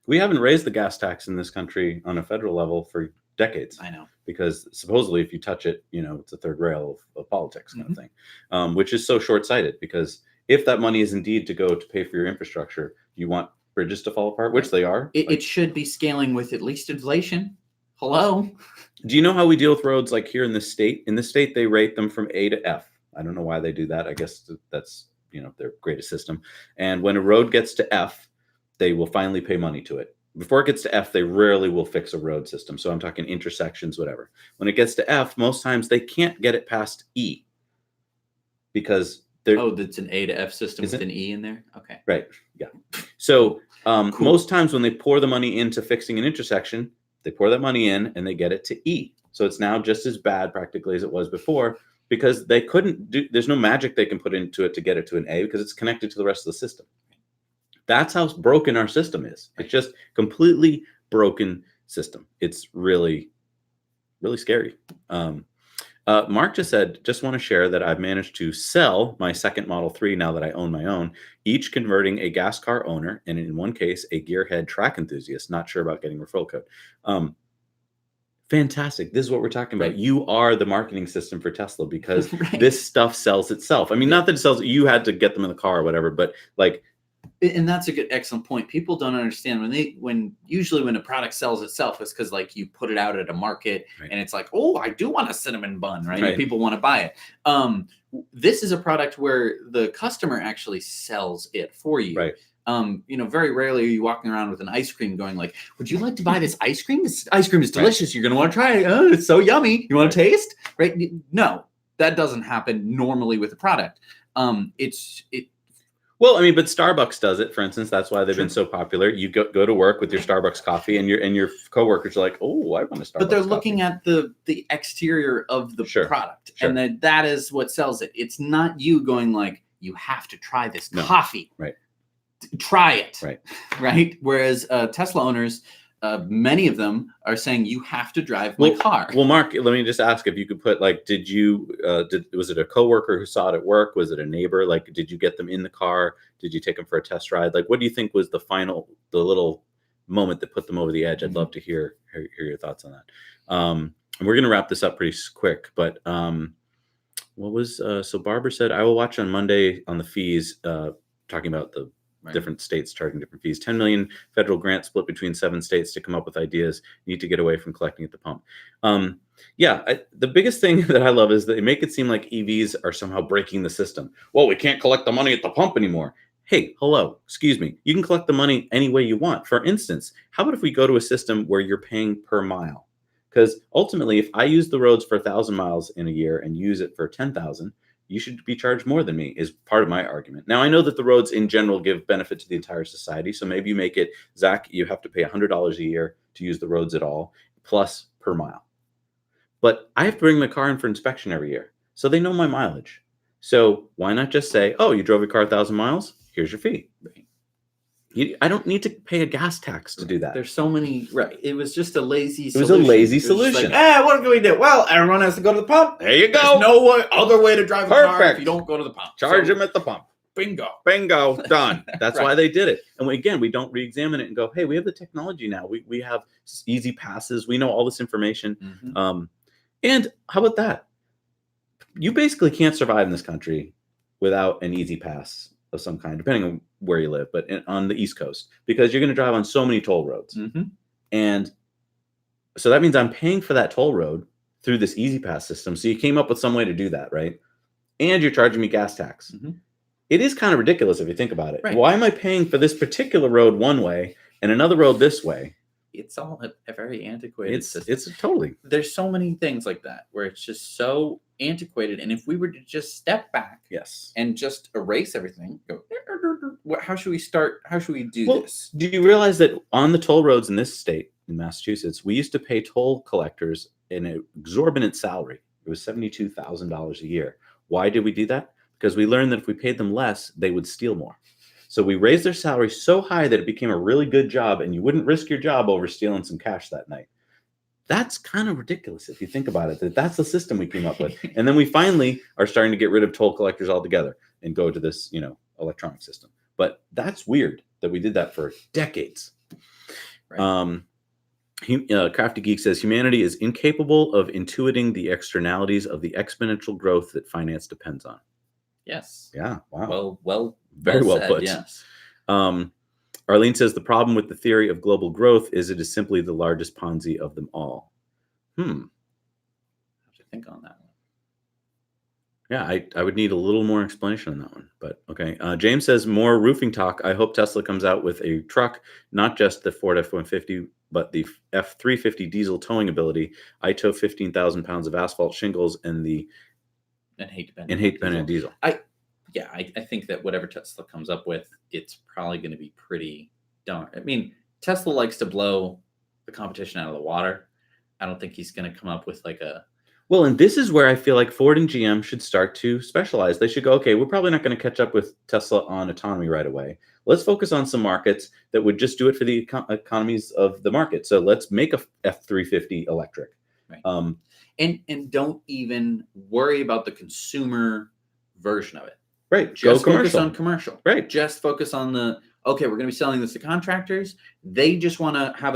We haven't raised the gas tax in this country on a federal level for decades. I know. Because supposedly if you touch it, it's a third rail of politics kind of thing, which is so short-sighted, because if that money is indeed to go to pay for your infrastructure, you want bridges to fall apart, which they are. It should be scaling with at least inflation. Hello. Do you know how we deal with roads like here in this state? In this state, they rate them from A to F. I don't know why they do that. I guess that's, their greatest system. And when a road gets to F, they will finally pay money to it. Before it gets to F, they rarely will fix a road system. So I'm talking intersections, whatever. When it gets to F, most times they can't get it past E because that's an A to F system with an E in there? Okay. Right. Yeah. So cool. Most times when they pour the money into fixing an intersection, they pour that money in and they get it to E. So it's now just as bad practically as it was before, because they couldn't there's no magic they can put into it to get it to an A, because it's connected to the rest of the system. That's how broken our system is. It's just completely broken system. It's really, really scary. Mark just said, just want to share that I've managed to sell my second Model 3 now that I own my own, each converting a gas car owner, and in one case, a gearhead track enthusiast, not sure about getting referral code. Fantastic. This is what we're talking about. Right. You are the marketing system for Tesla, because this stuff sells itself. I mean, not that it sells, you had to get them in the car or whatever, but like. And that's a excellent point. People don't understand when a product sells itself, it's because like you put it out at a market and it's like, oh, I do want a cinnamon bun, right? And people want to buy it. This is a product where the customer actually sells it for you. Right. Very rarely are you walking around with an ice cream going like, would you like to buy this ice cream? This ice cream is delicious. Right. You're going to want to try it. Oh, it's so yummy. You want to taste? Right. No, that doesn't happen normally with a product. Well, I mean, but Starbucks does it, for instance. That's why they've been so popular. You go to work with your Starbucks coffee, and your coworkers are like, "Oh, I want a Starbucks." But they're looking at the exterior of the product, and that is what sells it. It's not you going like, "You have to try this coffee." Right. Try it. Right. Right. Whereas Tesla owners, many of them are saying you have to drive my car. Well, Mark, let me just ask if you could put like, was it a coworker who saw it at work? Was it a neighbor? Like, did you get them in the car? Did you take them for a test ride? Like, what do you think was the little moment that put them over the edge? I'd love to hear your thoughts on that. And we're going to wrap this up pretty quick, but so Barbara said, I will watch on Monday on the fees, talking about the different states charging different fees. 10 million federal grant split between 7 states to come up with ideas. Need to get away from collecting at the pump. The biggest thing that I love is that they make it seem like EVs are somehow breaking the system. Well, we can't collect the money at the pump anymore. Hey, hello, excuse me. You can collect the money any way you want. For instance, how about if we go to a system where you're paying per mile? Because ultimately, if I use the roads for 1,000 miles in a year and use it for 10,000, you should be charged more than me, is part of my argument. Now, I know that the roads in general give benefit to the entire society. So maybe you make it, Zach, you have to pay $100 a year to use the roads at all, plus per mile. But I have to bring my car in for inspection every year. So they know my mileage. So why not just say, oh, you drove your car 1,000 miles? Here's your fee. I don't need to pay a gas tax to do that. There's so many, It was just a lazy solution. It was a lazy solution. Like, what can we do? Well, everyone has to go to the pump. There you go. There's no other way to drive a car if you don't go to the pump. Charge them at the pump. Bingo. done. That's Right. why they did it. And again, we don't re-examine it and go, hey, we have the technology now. We have easy passes. We know all this information. And how about that? You basically can't survive in this country without an easy pass of some kind, depending on where you live, but on the East Coast, because you're going to drive on so many toll roads. And so that means I'm paying for that toll road through this easy pass system. So you came up with some way to do that, right? And you're charging me gas tax. It is kind of ridiculous if you think about it. Right. Why am I paying for this particular road one way and another road this way? It's all a very antiquated system. It's totally. There's so many things like that where it's just so antiquated. And if we were to just step back and just erase everything, go, how should we start? How should we do this? Do you realize that on the toll roads in this state, in Massachusetts, we used to pay toll collectors an exorbitant salary? It was $72,000 a year. Why did we do that? Because we learned that if we paid them less, they would steal more. So we raised their salary so high that it became a really good job, and you wouldn't risk your job over stealing some cash that night. That's kind of ridiculous if you think about it, that's the system we came up with. And then we finally are starting to get rid of toll collectors altogether and go to this, electronic system. But that's weird that we did that for decades. Right. Crafty Geek says, humanity is incapable of intuiting the externalities of the exponential growth that finance depends on. Yes. Yeah. Wow. Very well put. Yes. Arlene says the problem with the theory of global growth is it is simply the largest Ponzi of them all. I have to think on that one. Yeah, I would need a little more explanation on that one, but okay. James says more roofing talk. I hope Tesla comes out with a truck, not just the Ford F-150, but the F-350 diesel towing ability. I tow 15,000 pounds of asphalt shingles and hate dependent on diesel. I think that whatever Tesla comes up with, it's probably going to be pretty darn. I mean, Tesla likes to blow the competition out of the water. I don't think he's going to come up with like a... Well, and this is where I feel like Ford and GM should start to specialize. They should go, okay, we're probably not going to catch up with Tesla on autonomy right away. Let's focus on some markets that would just do it for the economies of the market. So let's make a F-350 electric. Right. And don't even worry about the consumer version of it. Right. Just focus on commercial. Right. Just focus on we're going to be selling this to contractors. They just want to have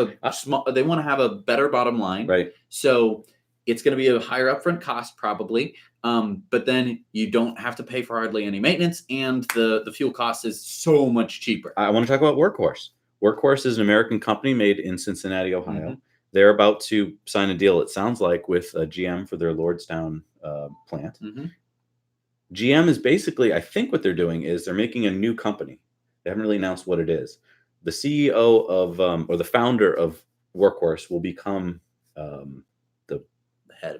they want to have a better bottom line. Right. So it's going to be a higher upfront cost probably. But then you don't have to pay for hardly any maintenance, and the fuel cost is so much cheaper. I want to talk about Workhorse. Workhorse is an American company made in Cincinnati, Ohio. They're about to sign a deal, it sounds like, with GM for their Lordstown plant. GM is basically, I think what they're doing is they're making a new company. They haven't really announced what it is. The CEO of, or the founder of Workhorse will become the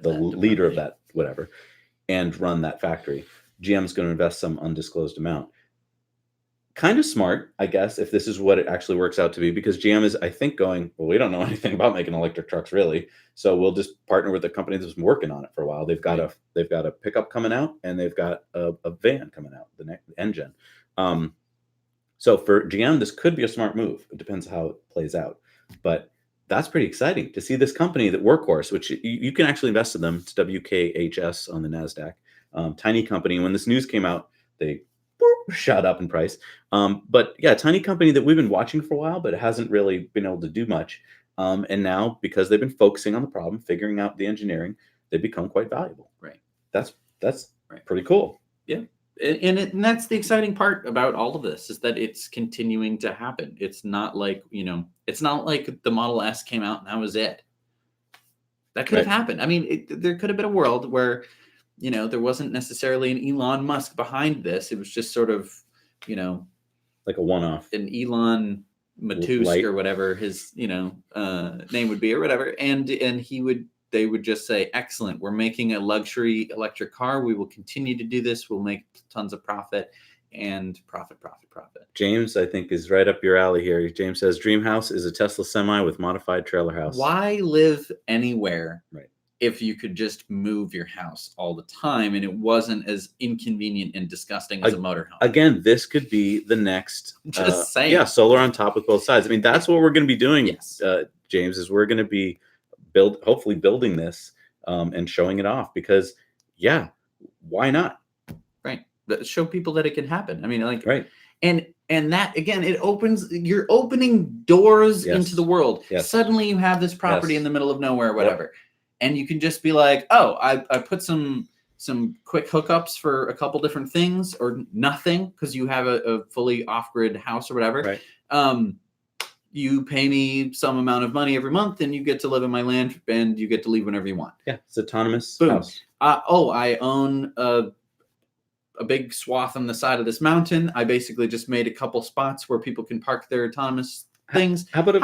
leader of that, whatever, and run that factory. GM is going to invest some undisclosed amount. Kind of smart, I guess, if this is what it actually works out to be, because GM is, I think, going, well, we don't know anything about making electric trucks, really. So we'll just partner with a company that's been working on it for a while. They've got a pickup coming out, and they've got a van coming out, the next engine. So for GM, this could be a smart move. It depends how it plays out. But that's pretty exciting to see this company, that Workhorse, which you can actually invest in them. It's WKHS on the NASDAQ. Tiny company. When this news came out, they shot up in price. But yeah, tiny company that we've been watching for a while, but it hasn't really been able to do much. And now, because they've been focusing on the problem, figuring out the engineering, they become quite valuable. Right. That's right. Pretty cool. Yeah. And that's the exciting part about all of this, is that it's continuing to happen. It's not like, it's not like the Model S came out and that was it. That could have happened. I mean, there could have been a world where, there wasn't necessarily an Elon Musk behind this. It was just sort of, like a one-off. An Elon Matusk or whatever his, name would be or whatever. And they would just say, excellent, we're making a luxury electric car. We will continue to do this. We'll make tons of profit and profit. James, I think, is right up your alley here. James says, Dream House is a Tesla semi with modified trailer house. Why live anywhere if you could just move your house all the time and it wasn't as inconvenient and disgusting as a motorhome? Again, this could be the next. Just saying. Yeah, solar on top with both sides. I mean, that's what we're going to be doing, James, is we're going to be hopefully building this and showing it off, because, why not? Right. show people that it can happen. I mean, like, Right. and that again, you're opening doors Yes. into the world. Yes. Suddenly you have this property Yes. in the middle of nowhere, or whatever. And you can just be like, oh, I put some quick hookups for a couple different things, or nothing, because you have a fully off-grid house or whatever. Right. You pay me some amount of money every month, and you get to live in my land, and you get to leave whenever you want. Yeah, it's autonomous Boom. house. I own a big swath on the side of this mountain. I basically just made a couple spots where people can park their autonomous things. How about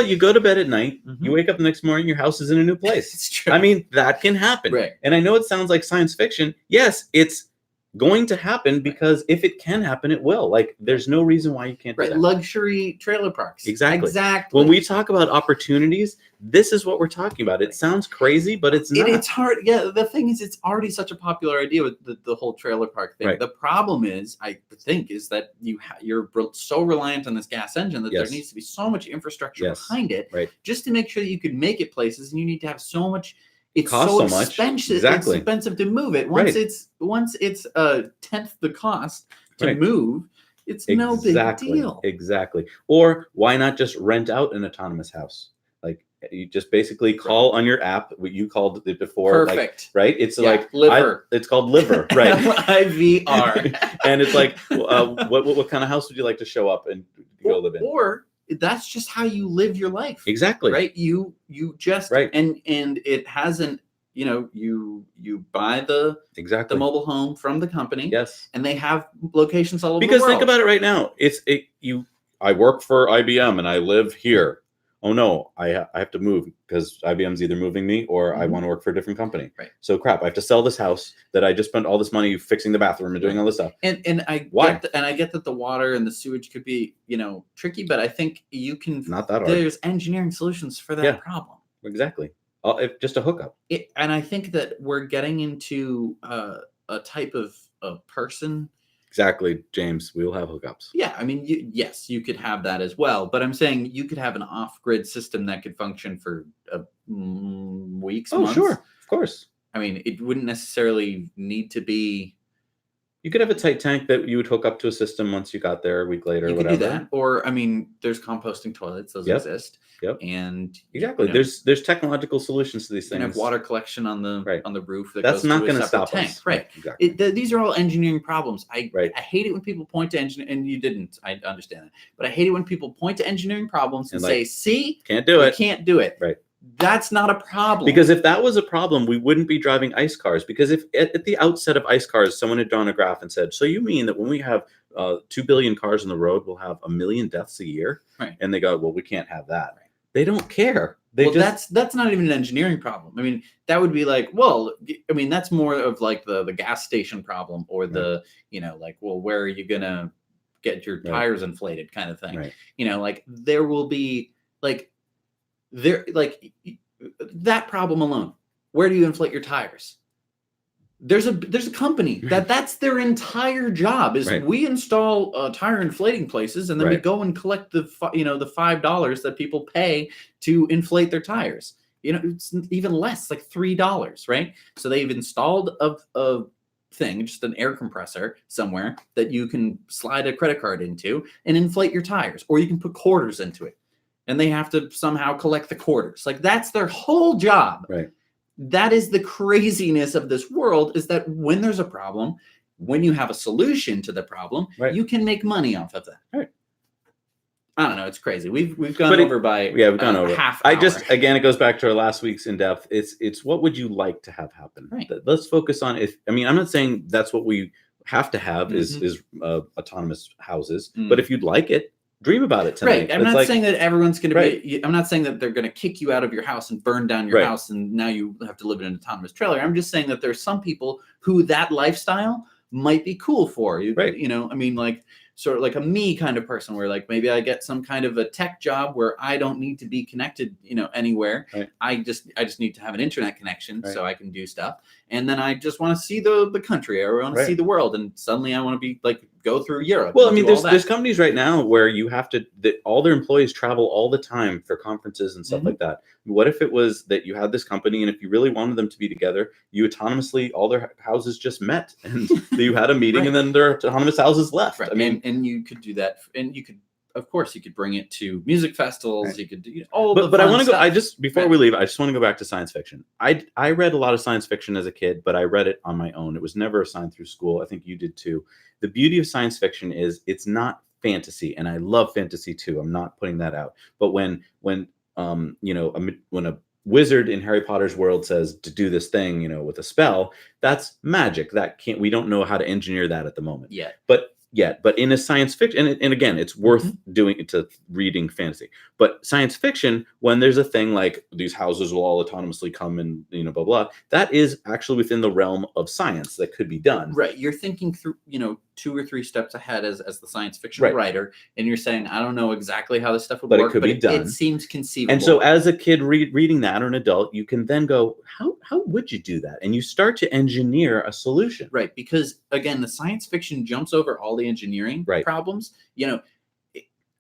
you go to bed at night, you wake up the next morning, your house is in a new place. It's true. I mean, that can happen. Right. And I know it sounds like science fiction. Yes, it's going to happen, because if it can happen, it will. Like, there's no reason why you can't do that. Luxury trailer parks. Exactly. When we talk about opportunities, this is what we're talking about. It sounds crazy, but it's not. It's hard. Yeah, the thing is, it's already such a popular idea with the whole trailer park thing. Right. The problem is, I think, is that you're so reliant on this gas engine that there needs to be so much infrastructure behind it, just to make sure that you can make it places, and you need to have so much. It's so expensive. It's expensive to move it. Once it's a tenth the cost to move, it's no big deal. Exactly. Or why not just rent out an autonomous house? Like, you just basically call on your app, what you called it before. Perfect. Like, right? It's like Liver. It's called Liver, right? LIVR. And it's like, what kind of house would you like to show up and go live in? Or that's just how you live your life. Exactly. Right. You just and it hasn't, you buy the mobile home from the company. Yes. And they have locations all over the world. Because think about it right now. I work for IBM and I live here. Oh no, I have to move because IBM's either moving me or I want to work for a different company. Right. So crap, I have to sell this house that I just spent all this money fixing the bathroom and doing all this stuff. And I get that the water and the sewage could be, tricky, but I think you can. Not that hard. There's engineering solutions for that problem. Exactly. Just a hookup. And I think that we're getting into a type of person. Exactly, James. We will have hookups. Yeah, I mean, yes, you could have that as well. But I'm saying you could have an off-grid system that could function for weeks, months. Sure, of course. I mean, it wouldn't necessarily need to be. You could have a tight tank that you would hook up to a system once you got there a week later. You or could whatever. do that, or I mean, there's composting toilets; those exist. Yep. And exactly, there's technological solutions to these things. You can have water collection on the roof. That's not going to stop tank. us. Right. Exactly. These are all engineering problems. I hate it when people point to engineering, and you didn't. I understand that, but I hate it when people point to engineering problems and say, "See, can't do it. Can't do it." Right. That's not a problem. Because if that was a problem, we wouldn't be driving ICE cars. Because if at the outset of ICE cars, someone had drawn a graph and said, so you mean that when we have 2 billion cars on the road, we'll have 1 million deaths a year? Right. And they go, well, we can't have that. Right. They don't care. That's not even an engineering problem. I mean, that would be like, well, I mean, that's more of like the gas station problem or the, like, well, where are you going to get your tires inflated kind of thing? Right. Like there will be that problem alone. Where do you inflate your tires? There's a company that's their entire job is we install tire inflating places, and then we go and collect the $5 that people pay to inflate their tires. It's even less, like $3, right? So they've installed a thing, just an air compressor somewhere that you can slide a credit card into and inflate your tires, or you can put quarters into it. And they have to somehow collect the quarters. Like that's their whole job. Right. That is the craziness of this world, is that when there's a problem, when you have a solution to the problem, you can make money off of that. Right. I don't know. It's crazy. We've gone over by we've gone over half hour. Again, it goes back to our last week's in depth. It's what would you like to have happen? Right. Let's focus on I'm not saying that's what we have to have is autonomous houses, but if you'd like it, dream about it tonight. Right. I'm not saying that everyone's going to be. I'm not saying that they're going to kick you out of your house and burn down your house, and now you have to live in an autonomous trailer. I'm just saying that there's some people who that lifestyle might be cool for. I mean, like sort of like a me kind of person, where like maybe I get some kind of a tech job where I don't need to be connected, anywhere. Right. I just need to have an internet connection so I can do stuff, and then I just want to see the country, or I want to see the world, and suddenly I want to be like go through Europe. Well, I and mean, do all there's that. companies right now where you have to that all their employees travel all the time for conferences and stuff like that. What if it was that you had this company, and if you really wanted them to be together, you autonomously all their houses just met, and you had a meeting, Right. and then their autonomous houses left. Right. I mean, and you could do that, and you could, of course, you could bring it to music festivals. Right. You could do all but I want to go. I stuff. just before Right. we leave, I just want to go back to science fiction. I read a lot of science fiction as a kid, but I read it on my own. It was never assigned through school. I think you did too. The beauty of science fiction is it's not fantasy, and I love fantasy too. I'm not putting that out. But when you know, when a wizard in Harry Potter's world says to do this thing, you know, with a spell, that's magic. That can't, we don't know how to engineer that at the moment. Yeah. But in a science fiction, and again, it's worth doing it to reading fantasy. But science fiction, when there's a thing like these houses will all autonomously come and, you know, blah blah, that is actually within the realm of science that could be done. Right. You're thinking through, you know, 2 or 3 steps ahead as the science fiction Right. writer, and you're saying, I don't know exactly how this stuff would But it work, could but be done. it seems conceivable. And so as a kid reading that, or an adult, you can then go, how would you do that? And you start to engineer a solution. Right. Because again, the science fiction jumps over all the engineering problems. You know,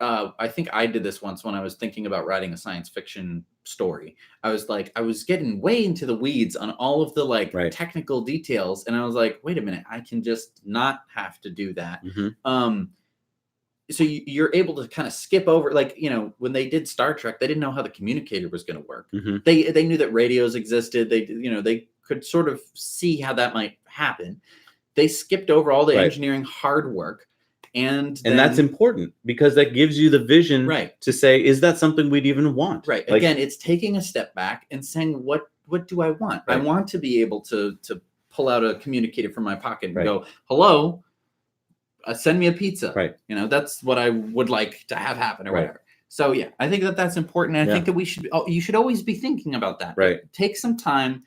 I think I did this once when I was thinking about writing a science fiction story. I was getting way into the weeds on all of the technical details, and I was like, wait a minute, I can just not have to do that. So you're able to kind of skip over, like, you know, when they did Star Trek, they didn't know how the communicator was going to work. They knew that radios existed. They could sort of see how that might happen. They skipped over all the engineering hard work. And that's important, because that gives you the vision to say, is that something we'd even want? Right. Like, again, it's taking a step back and saying, what do I want? I want to be able to pull out a communicator from my pocket and go, hello, send me a pizza. Right. You know, that's what I would like to have happen, or whatever. So yeah, I think that's important. And I think that you should always be thinking about that. Right. Take some time.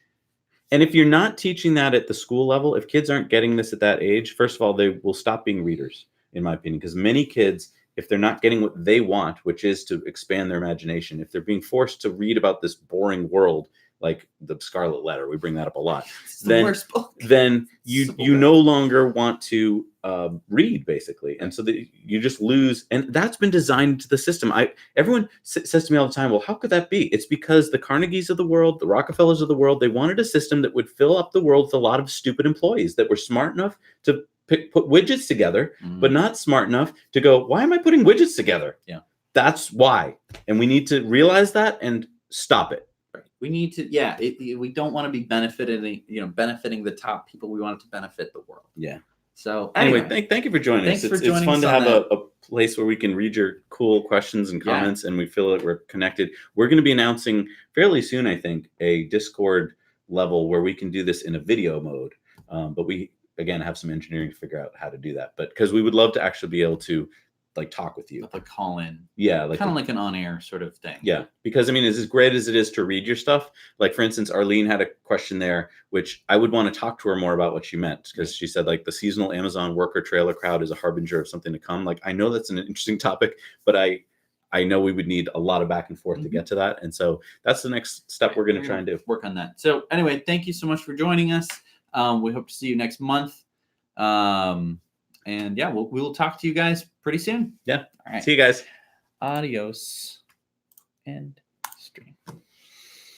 And if you're not teaching that at the school level, if kids aren't getting this at that age, first of all, they will stop being readers, in my opinion, because many kids, if they're not getting what they want, which is to expand their imagination, if they're being forced to read about this boring world, like the Scarlet Letter, we bring that up a lot, then you no longer want to read, basically. And so you just lose. And that's been designed into the system. Everyone says to me all the time, well, how could that be? It's because the Carnegies of the world, the Rockefellers of the world, they wanted a system that would fill up the world with a lot of stupid employees that were smart enough to put widgets together, but not smart enough to go, why am I putting widgets together? Yeah. That's why. And we need to realize that and stop it. Right. We need to, we don't want to be benefiting the top people. We want it to benefit the world. Yeah. So anyway, thank you for joining us. It's fun to have a place where we can read your cool questions and comments, and we feel that we're connected. We're going to be announcing fairly soon, I think, a Discord level where we can do this in a video mode. But we, again, have some engineering to figure out how to do that. But because we would love to actually be able to talk with you, like call in, kind of like an on-air sort of thing. Yeah, because I mean, as great as it is to read your stuff, like for instance, Arlene had a question there, which I would want to talk to her more about what she meant, because she said the seasonal Amazon worker trailer crowd is a harbinger of something to come. I know that's an interesting topic, but I know we would need a lot of back and forth to get to that, and so that's the next step we're going to try and do. Work on that. So anyway, thank you so much for joining us. We hope to see you next month. And yeah, we will talk to you guys pretty soon. Yeah. All right. See you guys. Adios. And